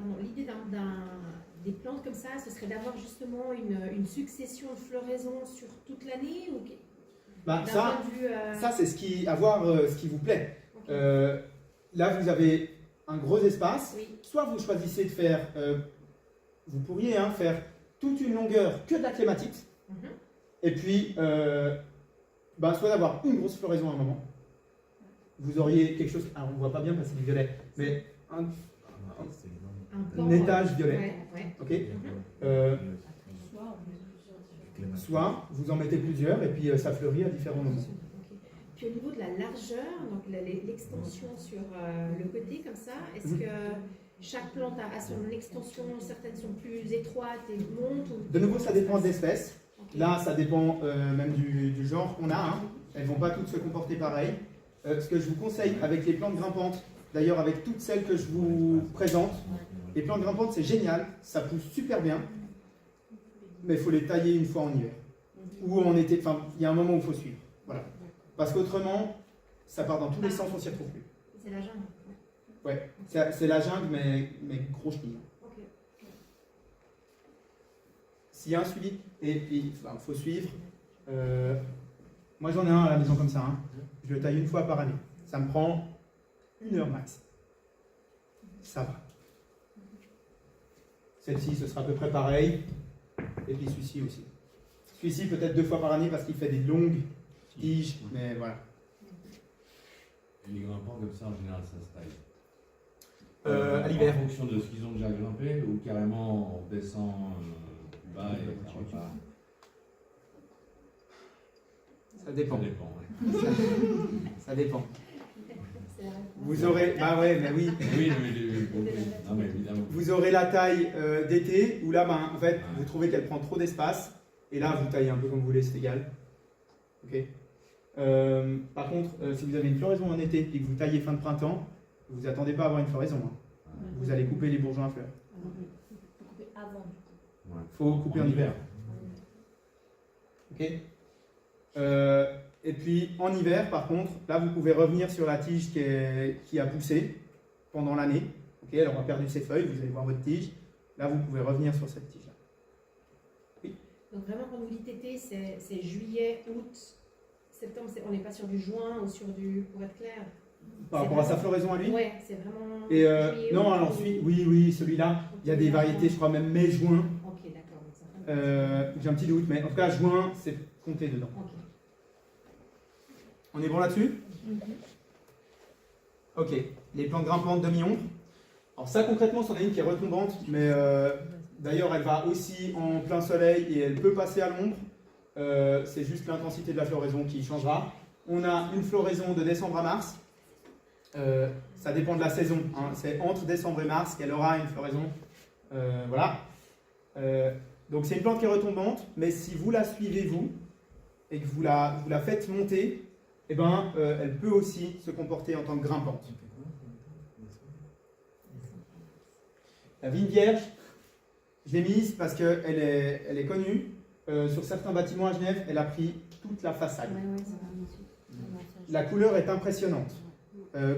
des plantes comme ça, ce serait d'avoir justement une succession de floraisons sur toute l'année ou Bah, d'un ça, point de vue, ça c'est ce qui vous plaît. ok. Là, vous avez un gros espace. Oui. Soit vous choisissez de faire, vous pourriez faire toute une longueur que de la clématite, Mhm. et puis soit d'avoir une grosse floraison à un moment. Vous auriez quelque chose, alors on ne voit pas bien parce que c'est du violet, mais un Un pan, étage violet. ouais. Ok. Euh, Soit on soit vous en mettez plusieurs et puis ça fleurit à différents moments. Ok. Puis au niveau de la largeur, donc l'extension sur le côté comme ça, est-ce Mhm. que chaque plante a son extension, certaines sont plus étroites et montent ou... De nouveau, ça dépend de l'espèce. Ok. Là, ça dépend même du genre qu'on a. Hein. Elles ne vont pas toutes se comporter pareil. Ce que je vous conseille avec les plantes grimpantes, d'ailleurs avec toutes celles que je vous présente, les plantes grimpantes c'est génial, ça pousse super bien, mais il faut les tailler une fois en hiver. Ou en été, enfin il y a un moment où il faut suivre. Voilà. Parce qu'autrement, ça part dans tous les sens, on s'y retrouve plus. C'est la jungle. Ouais, c'est la jungle, mais gros chenille. Ok. S'il y a un suivi, et puis il faut suivre. Moi j'en ai un à la maison comme ça, hein. Je le taille une fois par année. Ça me prend 1 heure max. Ça va. Celle-ci, ce sera à peu près pareil. Et puis celui-ci aussi. Celui-ci peut-être 2 fois par année parce qu'il fait des longues tiges, mais voilà. Et les grimpants comme ça, en général, ça se taille. À l'hiver. En fonction de ce qu'ils ont déjà grimpé, ou carrément on descend plus bas et ça repart. Ça dépend. Ça dépend, ouais. Ça dépend. c'est la réponse. Vous aurez, bah ouais, mais oui, Oui, non, mais évidemment. vous aurez la taille d'été où là, ben, en fait, vous trouvez qu'elle prend trop d'espace et là, vous taillez un peu comme vous voulez, c'est égal. Ok. Par contre, si vous avez une floraison en été et que vous taillez fin de printemps, vous attendez pas à avoir une floraison. Hein. Vous allez couper les bourgeons à fleurs. Il faut couper avant, du coup. Ouais. Faut couper en hiver. Ok. Et puis en hiver, par contre, là vous pouvez revenir sur la tige qui a poussé pendant l'année. Ok, elle aura perdu ses feuilles, vous allez voir votre tige. Là vous pouvez revenir sur cette tige-là. Donc vraiment, quand vous dites été, c'est juillet, août, septembre, on n'est pas sur du juin ou sur du, pour être clair. Par rapport à sa floraison à lui. Ouais, c'est vraiment. Et juillet, non, août, alors ou- oui, celui-là, il y a des variétés, je crois même mai-juin. Ok, d'accord. donc ça- J'ai un petit doute, mais en tout cas juin, c'est compté dedans. Ok. On est bon là-dessus? Ok, les plantes grimpantes demi-ombre. Alors ça concrètement, c'en est une qui est retombante, mais d'ailleurs elle va aussi en plein soleil et elle peut passer à l'ombre. C'est juste l'intensité de la floraison qui changera. On a une floraison de décembre à mars. Ça dépend de la saison. Hein. C'est entre décembre et mars qu'elle aura une floraison. Voilà. Donc c'est une plante qui est retombante, mais si vous la suivez vous et que vous la faites monter, eh ben, elle peut aussi se comporter en tant que grimpante. La vigne vierge, je l'ai mise parce qu'elle est connue. Sur certains bâtiments à Genève, elle a pris toute la façade. La couleur est impressionnante.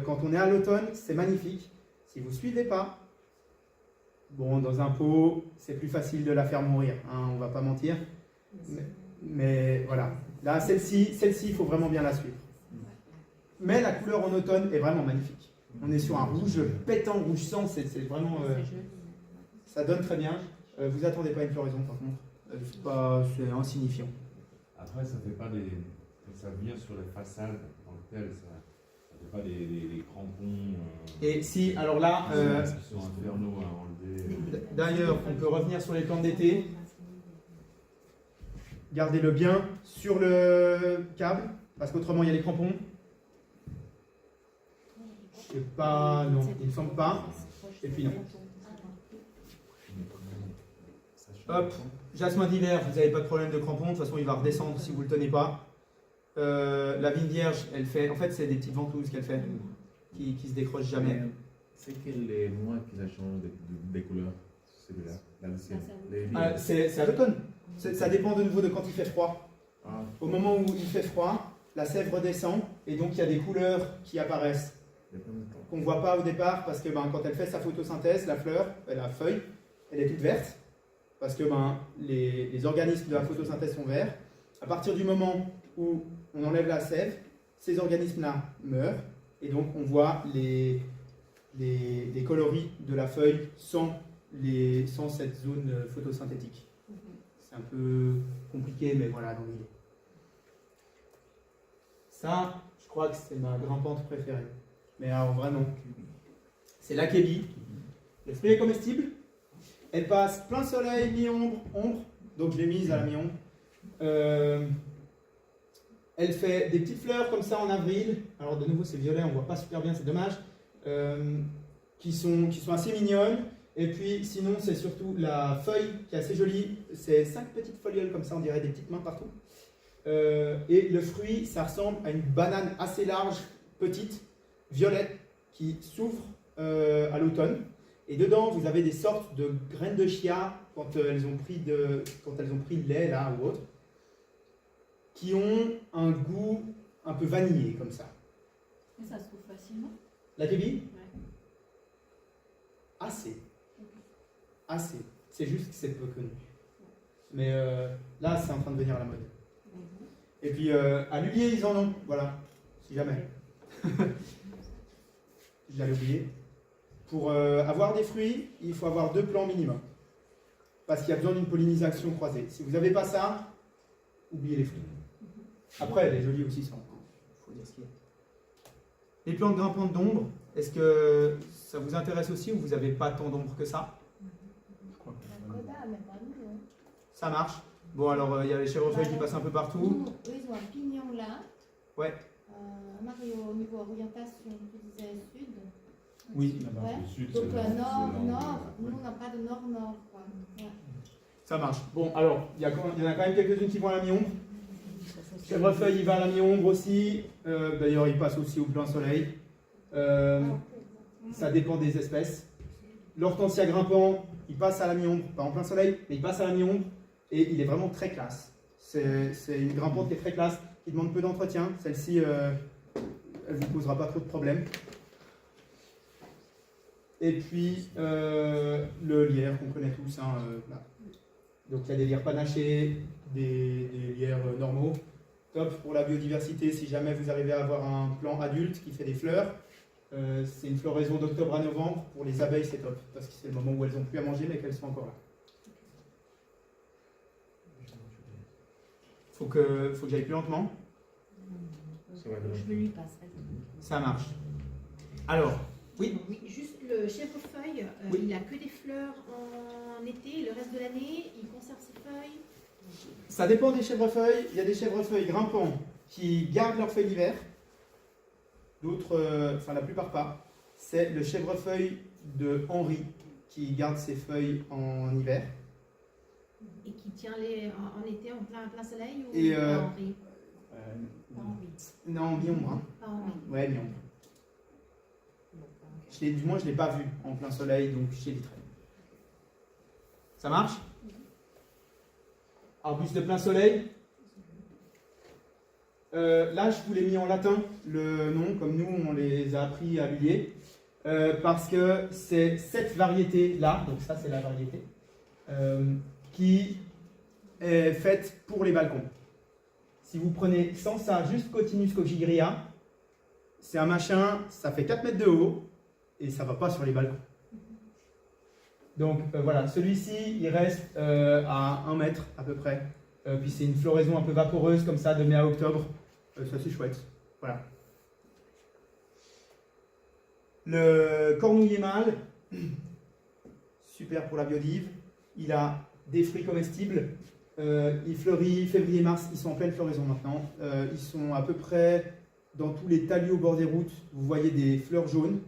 Quand on est à l'automne, c'est magnifique. Si vous ne suivez pas, bon, dans un pot, c'est plus facile de la faire mourir, hein, on ne va pas mentir. Mais voilà. Là, celle-ci, il faut vraiment bien la suivre. Mais la couleur en automne est vraiment magnifique. On est sur un rouge pétant, rouge sang, c'est vraiment... ça donne très bien. Vous attendez pas une floraison par contre. C'est insignifiant. Après, ça fait pas ça vient sur les façades en tant que tel, ça fait pas des crampons. Et si, alors là, qui sont infernaux à enlever. d'ailleurs, on peut revenir sur les plantes d'été. Gardez-le bien sur le câble, parce qu'autrement il y a les crampons. Je sais pas, non, il ne me semble pas. Et puis non. Hop, jasmin d'hiver, vous n'avez pas de problème de crampons, de toute façon il va redescendre si vous ne le tenez pas. La vigne vierge, elle fait, en fait c'est des petites ventouses qu'elle fait, qui se décrochent jamais. C'est quel est mois qu'il a changé de couleur, celui-là, la deuxième. C'est à l'automne. Ça dépend de nouveau de quand il fait froid. Ah, Au moment où il fait froid, la sève redescend et donc il y a des couleurs qui apparaissent qu'on ne voit pas au départ parce que quand elle fait sa photosynthèse, la fleur, la feuille, elle est toute verte parce que les organismes de la photosynthèse sont verts. À partir du moment où on enlève la sève, ces organismes-là meurent et donc on voit les coloris de la feuille sans cette zone photosynthétique. C'est un peu compliqué, mais voilà, dans l'idée. Ça, je crois que c'est ma grimpante préférée. Mais alors vraiment, c'est l'Akebi. Le fruit est comestible. Elle passe plein soleil, mi-ombre, ombre. Donc je l'ai mise à la mi-ombre. Elle fait des petites fleurs comme ça en avril. Alors de nouveau, c'est violet, on ne voit pas super bien, c'est dommage. Qui sont assez mignonnes. Et puis sinon, c'est surtout la feuille qui est assez jolie. C'est 5 petites folioles comme ça, on dirait des petites mains partout. Et le fruit, ça ressemble à une banane assez large, petite, violette, qui s'ouvre à l'automne. Et dedans, vous avez des sortes de graines de chia quand elles ont pris de lait là ou autre, qui ont un goût un peu vanillé comme ça. Et ça se trouve facilement. La kébi? Ouais. Assez. Assez. C'est juste que c'est peu connu. Mais là, c'est en train de devenir la mode. Et puis, à Lullier, ils en ont. Voilà. Si jamais. Je l'avais oublié. Pour avoir des fruits, il faut avoir 2 plants minimum. Parce qu'il y a besoin d'une pollinisation croisée. Si vous n'avez pas ça, oubliez les fruits. Après, elle est jolie aussi, ça. Il faut dire ce qu'il y a. Les plantes grimpantes d'ombre, est-ce que ça vous intéresse aussi ou vous n'avez pas tant d'ombre que ça? La coda, mais pas nous. Hein. Ça marche. Bon, alors il y a les chèvrefeuilles qui passent un peu partout. Eux, ils ont un pignon là. Ouais. Mario, au niveau orientation, tu disais sud. Oui, là-bas. Ouais. Le sud, Donc c'est le nord, nord. nord, nous on n'a pas de nord-nord. Quoi. Ouais. Ça marche. Bon, alors, il y en a quand même quelques-unes qui vont à la mi-ombre. Chèvrefeuille, il va à la mi-ombre aussi. D'ailleurs, il passe aussi au plein soleil. Ça dépend des espèces. L'hortensia grimpant, il passe à la mi-ombre, pas en plein soleil, mais il passe à la mi-ombre et il est vraiment très classe. C'est une grimpante qui est très classe, qui demande peu d'entretien. Celle-ci, elle ne vous posera pas trop de problèmes. Et puis, le lierre qu'on connaît tous. Hein, là. Donc, il y a des lierres panachés, des lierres normaux. Top pour la biodiversité si jamais vous arrivez à avoir un plant adulte qui fait des fleurs. C'est une floraison d'octobre à novembre. Pour les abeilles, c'est top, parce que c'est le moment où elles n'ont plus à manger, mais qu'elles sont encore là. Faut que j'aille plus lentement. Je lui passerai. Ça marche. Alors, oui. Oui, juste le chèvrefeuille, Oui. il a que des fleurs en été, le reste de l'année, il conserve ses feuilles. Ça dépend des chèvrefeuilles. Il y a des chèvrefeuilles grimpants qui gardent leurs feuilles l'hiver. D'autres, enfin la plupart pas. C'est le chèvrefeuille de Henri qui garde ses feuilles en hiver. Et qui tient en été en plein soleil ou Et, pas Henri? Pas envie. Non, mi-ombre. Hein. Pas Henri. Ouais, mi-ombre. Du moins, je ne l'ai pas vu en plein soleil, donc j'éviterai. Ça marche? Arbuste de plein soleil. Là, je vous l'ai mis en latin, le nom, comme nous, on les a appris à l'huilier. Parce que c'est cette variété-là, donc ça, c'est la variété, qui est faite pour les balcons. Si vous prenez sans ça, juste Cotinus cogigria, c'est un machin, ça fait 4 mètres de haut, et ça ne va pas sur les balcons. Donc voilà, celui-ci, il reste à 1 mètre à peu près. Puis c'est une floraison un peu vaporeuse comme ça, de mai à octobre. Ça c'est chouette. Voilà. Le cornouiller mâle, super pour la biodive. Il a des fruits comestibles. Il fleurit février-mars. Ils sont en pleine floraison maintenant. Ils sont à peu près dans tous les talus au bord des routes. Vous voyez des fleurs jaunes.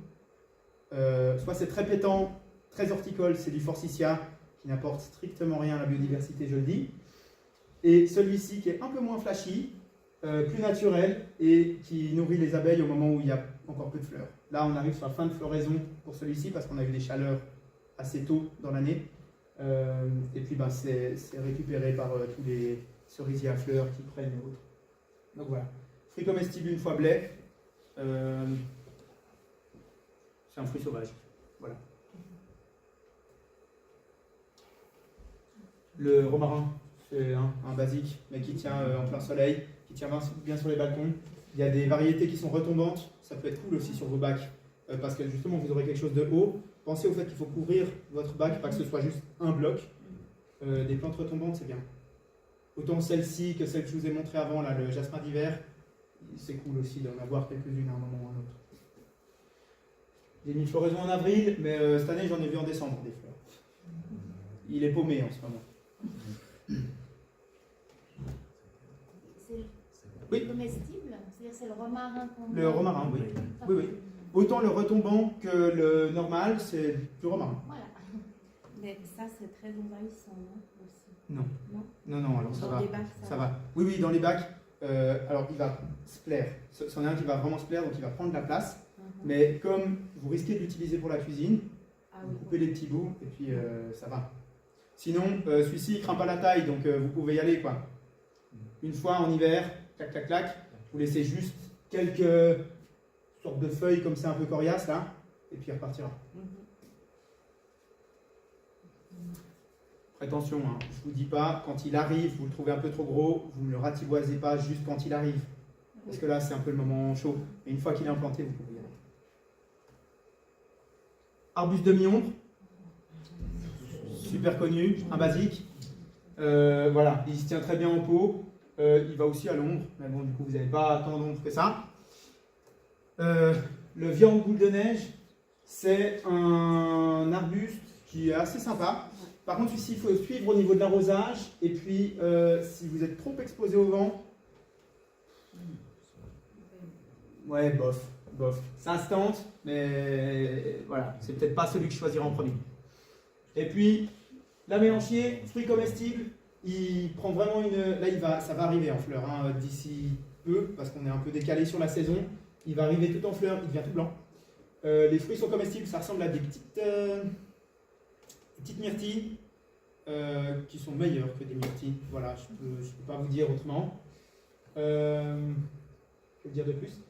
Soit c'est très pétant, très horticole, c'est du forsythia qui n'apporte strictement rien à la biodiversité, je le dis. Et celui-ci qui est un peu moins flashy, plus naturel et qui nourrit les abeilles au moment où il y a encore peu de fleurs. Là, on arrive sur la fin de floraison pour celui-ci parce qu'on a eu des chaleurs assez tôt dans l'année. Et puis c'est récupéré par tous les cerisiers à fleurs qui prennent et autres. Donc voilà. Fruit comestible une fois blé. C'est un fruit sauvage. Voilà. Le romarin, c'est un basique, mais qui tient en plein soleil, qui tient bien sur les balcons. Il y a des variétés qui sont retombantes. Ça peut être cool aussi sur vos bacs, parce que justement, vous aurez quelque chose de haut. Pensez au fait qu'il faut couvrir votre bac, pas que ce soit juste un bloc. Des plantes retombantes, c'est bien. Autant celle-ci que celle que je vous ai montrée avant, là, le jasmin d'hiver, c'est cool aussi d'en avoir quelques-unes à un moment ou à un autre. J'ai mis floraison en avril, mais cette année j'en ai vu en décembre des fleurs. Il est paumé en ce moment. C'est Oui. comestible, c'est-à-dire c'est le romarin qu'on Le romarin, oui. Oui, oui. Autant le retombant que le normal, c'est du romarin. Voilà. Mais ça, c'est très envahissant, non aussi. Non. Non. Non, alors ça Dans va. les bacs, Ça va. Oui, oui, dans les bacs, alors il va se plaire. C'en est un qui va vraiment se plaire, donc il va prendre de la place. Mais comme vous risquez de l'utiliser pour la cuisine, Ah vous oui. coupez les petits bouts et puis ça va. Sinon, celui-ci il craint pas la taille, donc vous pouvez y aller quoi. Une fois en hiver, clac clac clac, vous laissez juste quelques sortes de feuilles comme ça un peu coriaces là, et puis il repartira. Attention, hein, je vous dis pas, quand il arrive, vous le trouvez un peu trop gros, vous ne le ratiboisez pas juste quand il arrive. Parce que là, c'est un peu le moment chaud. Et une fois qu'il est implanté, vous pouvez y aller. Arbuste de mi-ombre, super connu, un basique. Voilà, il se tient très bien en pot. Il va aussi à l'ombre, mais bon, du coup, vous n'avez pas tant d'ombre que ça. Le viande boule de neige, c'est un arbuste qui est assez sympa. Par contre, ici, il faut suivre au niveau de l'arrosage. Et puis, si vous êtes trop exposé au vent, Ouais, bof, bof. Ça se tente, mais voilà, c'est peut-être pas celui que je choisirai en premier. Et puis, la mélanchier, fruit comestible, il prend vraiment une... Là, ça va arriver en fleur hein, d'ici peu, parce qu'on est un peu décalé sur la saison. Il va arriver tout en fleur, il devient tout blanc. Les fruits sont comestibles, ça ressemble à des petites myrtilles qui sont meilleures que des myrtilles. Voilà, je ne peux pas vous dire autrement. Que dire de plus?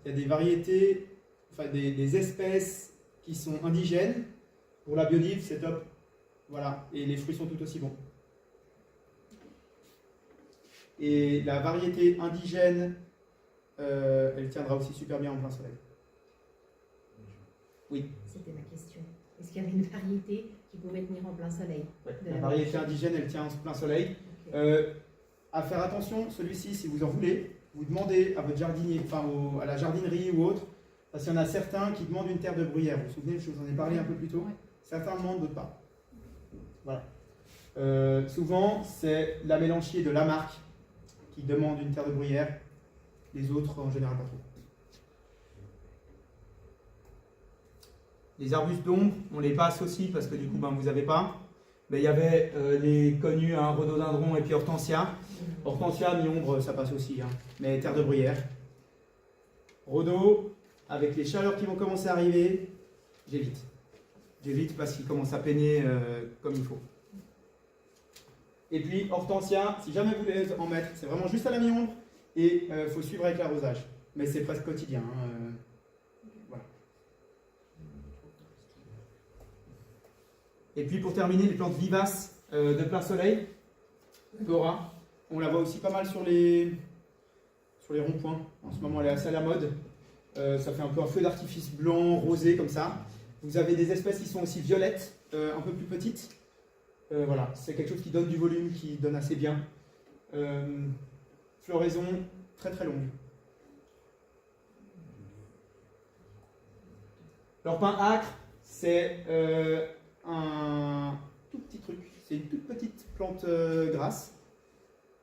Il y a des variétés, enfin des espèces qui sont indigènes. Pour la biodive, c'est top. Voilà, et les fruits sont tout aussi bons. Et la variété indigène, elle tiendra aussi super bien en plein soleil. Oui. C'était ma question. Est-ce qu'il y avait une variété qui pouvait tenir en plein soleil? Ouais. La variété indigène, elle tient en plein soleil. Okay. À faire attention, celui-ci, si vous en voulez, vous demandez à votre jardinier, enfin à la jardinerie ou autre, parce qu'il y en a certains qui demandent une terre de bruyère. Vous vous souvenez, je vous en ai parlé un peu plus tôt. Ouais. Certains demandent, d'autres pas. Voilà. Souvent, c'est la mélanchier de la marque qui demande une terre de bruyère. Les autres, en général, pas trop. Les arbustes d'ombre, on les passe aussi parce que du coup, vous n'avez pas. Mais il y avait les connus, hein, rhododendron et puis hortensia. Hortensia, mi-ombre, ça passe aussi, hein, mais terre de bruyère. Rhodo, avec les chaleurs qui vont commencer à arriver, j'évite. J'évite parce qu'il commence à peiner comme il faut. Et puis hortensia, si jamais vous voulez en mettre, c'est vraiment juste à la mi-ombre et il faut suivre avec l'arrosage. Mais c'est presque quotidien. Hein, voilà. Et puis pour terminer, les plantes vivaces de plein soleil, Gora, on la voit aussi pas mal sur les ronds-points. En ce moment, elle est assez à la mode. Ça fait un peu un feu d'artifice blanc, rosé comme ça. Vous avez des espèces qui sont aussi violettes, un peu plus petites. Voilà, c'est quelque chose qui donne du volume, qui donne assez bien. Floraison très très longue. L'orpin âcre, c'est un tout petit truc. C'est une toute petite plante grasse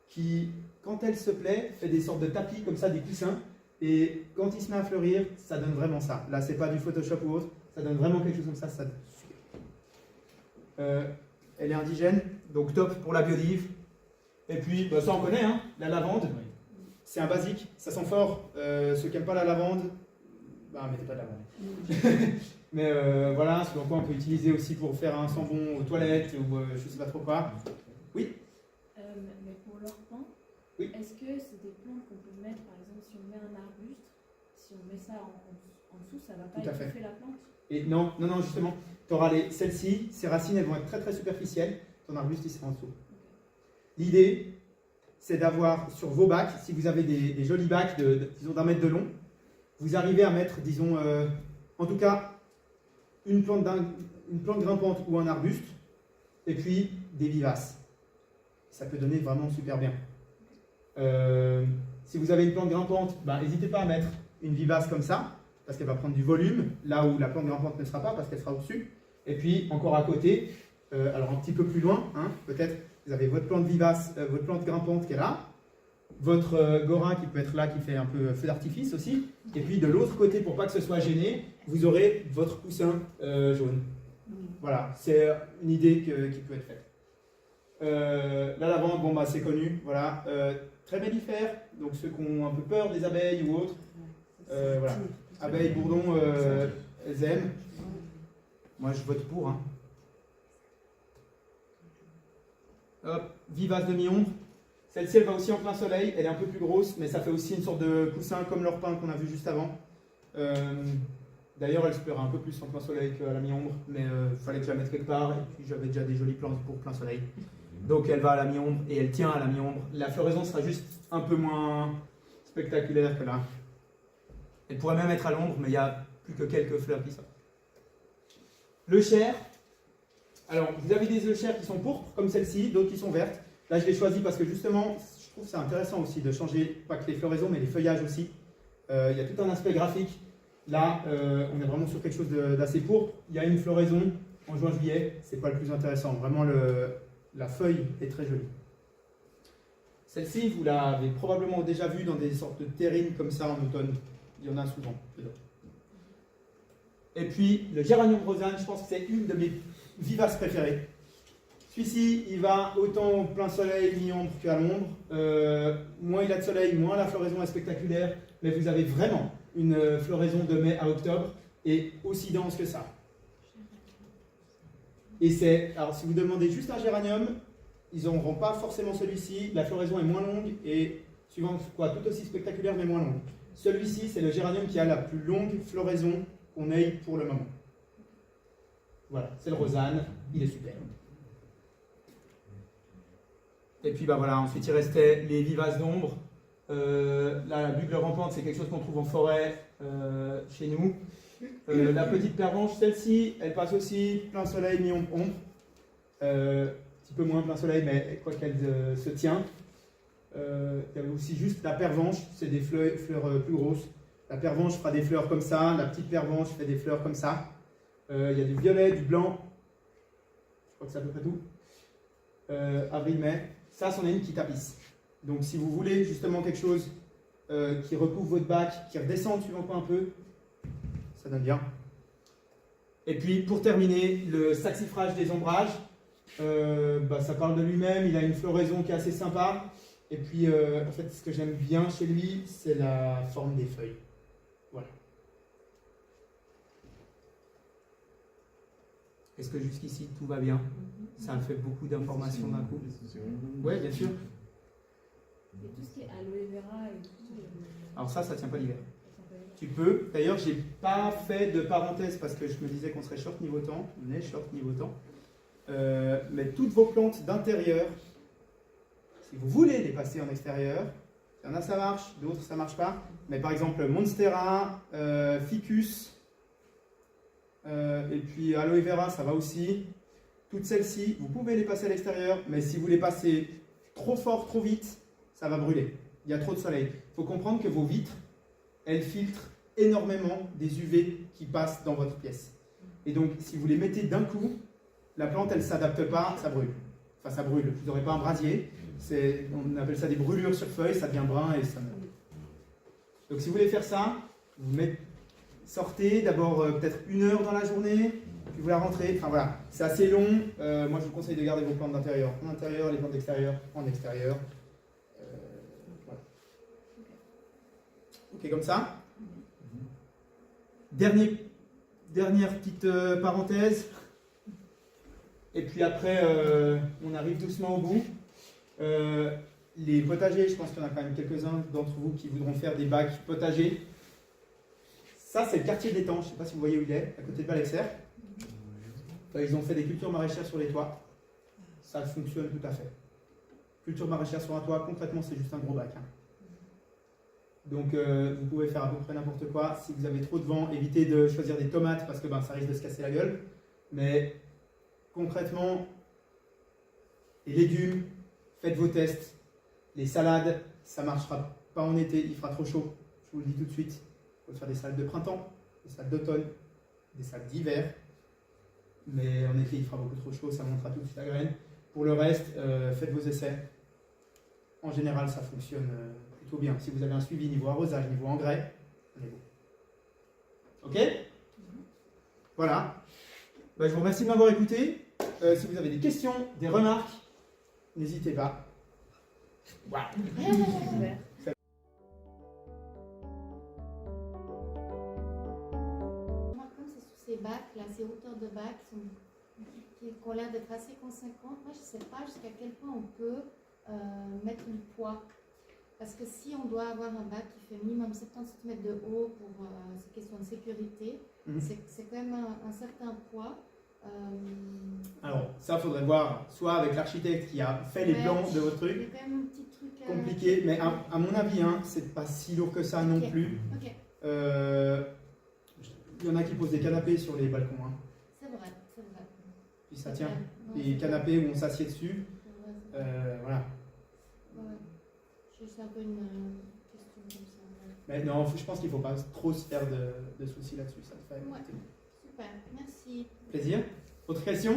qui, quand elle se plaît, fait des sortes de tapis comme ça, des coussins. Et quand il se met à fleurir, ça donne vraiment ça. Là, c'est pas du Photoshop ou autre, ça donne vraiment quelque chose comme ça. Ça donne super. Elle est indigène, donc top pour la biodive. Et puis, ça on connaît, hein, la lavande. C'est un basique, ça sent fort. Ceux qui n'aiment pas la lavande, mettez pas de lavande. Mais voilà, selon quoi on peut utiliser aussi pour faire un sambon aux toilettes ou je sais pas trop quoi. Oui. Mais pour l'orpin, oui. Est-ce que c'est des plantes qu'on peut mettre, par exemple, si on met un arbuste, si on met ça en dessous, ça va pas étouffer la plante? Et non, justement, tu auras celles-ci, ces racines, elles vont être très très superficielles. Ton arbuste, il sera en dessous. Okay. L'idée, c'est d'avoir sur vos bacs, si vous avez des jolis bacs disons d'1 mètre de long, vous arrivez à mettre, disons, en tout cas, une plante grimpante ou un arbuste, et puis des vivaces. Ça peut donner vraiment super bien. Si vous avez une plante grimpante, n'hésitez pas à mettre une vivace comme ça, parce qu'elle va prendre du volume, là où la plante grimpante ne sera pas, parce qu'elle sera au-dessus. Et puis, encore à côté, alors un petit peu plus loin, hein, peut-être, vous avez votre plante vivace, votre plante grimpante qui est là, votre gorin qui peut être là, qui fait un peu feu d'artifice aussi, et puis de l'autre côté, pour pas que ce soit gêné, vous aurez votre coussin jaune. Voilà, c'est une idée qui peut être faite. La lavande, c'est connu, voilà. Très mellifère, donc ceux qui ont un peu peur des abeilles ou autres, voilà. Abeilles, bourdons, elles aiment. Moi, je vote pour. Hein. Hop, vivace demi-ombre. Celle-ci, elle va aussi en plein soleil. Elle est un peu plus grosse, mais ça fait aussi une sorte de coussin comme l'orpin qu'on a vu juste avant. D'ailleurs, elle se plaira un peu plus en plein soleil qu'à la mi-ombre, mais il fallait que je la mette quelque part. Et puis, j'avais déjà des jolies plantes pour plein soleil. Donc, elle va à la mi-ombre et elle tient à la mi-ombre. La floraison sera juste un peu moins spectaculaire que là. Elle pourrait même être à l'ombre, mais il n'y a plus que quelques fleurs qui sortent. Le chair. Alors, vous avez des œufs chairs qui sont pourpres, comme celle-ci, d'autres qui sont vertes. Là, je l'ai choisi parce que justement, je trouve ça intéressant aussi de changer, pas que les floraisons, mais les feuillages aussi. Il y a tout un aspect graphique. Là, on est vraiment sur quelque chose d'assez pourpre. Il y a une floraison en juin-juillet, c'est pas le plus intéressant. Vraiment, la feuille est très jolie. Celle-ci, vous l'avez probablement déjà vue dans des sortes de terrines comme ça en automne. il y en a souvent dedans. Et puis le géranium Rosanne, je pense que c'est une de mes vivaces préférées. Celui-ci, il va autant au plein soleil, mi-ombre qu'à l'ombre. Moins il a de soleil, moins la floraison est spectaculaire. Mais vous avez vraiment une floraison de mai à octobre et aussi dense que ça. Et c'est, alors si vous demandez juste un géranium, ils n'auront pas forcément celui-ci. La floraison est moins longue et suivant quoi, tout aussi spectaculaire mais moins longue. Celui-ci, c'est le géranium qui a la plus longue floraison qu'on ait pour le moment. Voilà, c'est le Rosanne, il est super. Et puis bah voilà, ensuite il restait les vivaces d'ombre. La bugle rampante, c'est quelque chose qu'on trouve en forêt chez nous. La petite pervenche, celle-ci, elle passe aussi plein soleil, mi-ombre. Un petit peu moins plein soleil, mais quoi qu'elle se tient. Il y avait aussi juste la pervenche, c'est des fleurs plus grosses. La pervenche fera des fleurs comme ça, la petite pervenche fait des fleurs comme ça. Il y a du violet, du blanc. Je crois que c'est à peu près tout. Avril-mai. Ça, c'en est une qui tapisse. Donc si vous voulez justement quelque chose qui recouvre votre bac, qui redescend suivant quoi un peu, ça donne bien. Et puis pour terminer, le saxifrage des ombrages, ça parle de lui-même, il a une floraison qui est assez sympa. Et puis en fait ce que j'aime bien chez lui, c'est la forme des feuilles. Voilà. Est-ce que jusqu'ici tout va bien? Ça me fait beaucoup d'informations d'un coup. Oui, bien sûr. Et tout ce qui est aloe vera et tout. Alors ça tient pas l'hiver. Tu peux. D'ailleurs, j'ai pas fait de parenthèse parce que je me disais qu'on serait short niveau temps. On est short niveau temps. Mais toutes vos plantes d'intérieur, si vous voulez les passer en extérieur, il y en a ça marche, d'autres ça marche pas. Mais par exemple, Monstera, Ficus, et puis aloe vera, ça va aussi. Toutes celles-ci, vous pouvez les passer à l'extérieur, mais si vous les passez trop fort, trop vite, ça va brûler. Il y a trop de soleil. Il faut comprendre que vos vitres, elles filtrent énormément des UV qui passent dans votre pièce. Et donc, si vous les mettez d'un coup, la plante, elle ne s'adapte pas, ça brûle. Enfin, ça brûle. Vous n'aurez pas un brasier. On appelle ça des brûlures sur feuilles, ça devient brun et ça meurt. Donc, si vous voulez faire ça, vous sortez d'abord peut-être 1 heure dans la journée, puis vous la rentrez. Enfin voilà, c'est assez long. Moi, je vous conseille de garder vos plantes d'intérieur en intérieur, les plantes d'extérieur en extérieur. Voilà. Ok, comme ça. Dernière petite parenthèse. Et puis après, on arrive doucement au bout. Les potagers, je pense qu'il y en a quand même quelques-uns d'entre vous qui voudront faire des bacs potagers. Ça, c'est le quartier des Temps. Je ne sais pas si vous voyez où il est, à côté de Valexer. Ils ont fait des cultures maraîchères sur les toits. Ça fonctionne tout à fait. Culture maraîchère sur un toit, concrètement, c'est juste un gros bac. Hein. Donc, vous pouvez faire à peu près n'importe quoi. Si vous avez trop de vent, évitez de choisir des tomates parce que ça risque de se casser la gueule. Mais concrètement, les légumes, faites vos tests. Les salades, ça ne marchera pas en été, il fera trop chaud. Je vous le dis tout de suite. Il faut faire des salades de printemps, des salades d'automne, des salades d'hiver. Mais en été, il fera beaucoup trop chaud, ça montera tout de suite la graine. Pour le reste, faites vos essais. En général, ça fonctionne plutôt bien. Si vous avez un suivi niveau arrosage, niveau engrais, on est bon. Ok? Voilà. Je vous remercie de m'avoir écouté. Si vous avez des questions, des remarques, n'hésitez pas. Voilà. Ces bacs, là, ces hauteurs de bacs qui ont l'air d'être assez conséquentes. Moi, je ne sais pas jusqu'à quel point on peut mettre du poids. Parce que si on doit avoir un bac qui fait minimum 70 cm de haut pour ces questions de sécurité, c'est quand même un certain poids. Alors, ça, il faudrait voir soit avec l'architecte qui a fait les plans de votre truc. Il y a quand même un petit truc compliqué, mais à mon avis, c'est pas si lourd que ça non plus. Ok. Il y en a qui posent des canapés sur les balcons. Hein. C'est vrai, c'est vrai. Puis ça tient. Des canapés où on s'assied dessus. Voilà. Ouais. C'est un peu une question comme ça. Mais non, je pense qu'il ne faut pas trop se faire de soucis là-dessus. Ça te fait. Ouais. Super, merci. Plaisir. Autre question?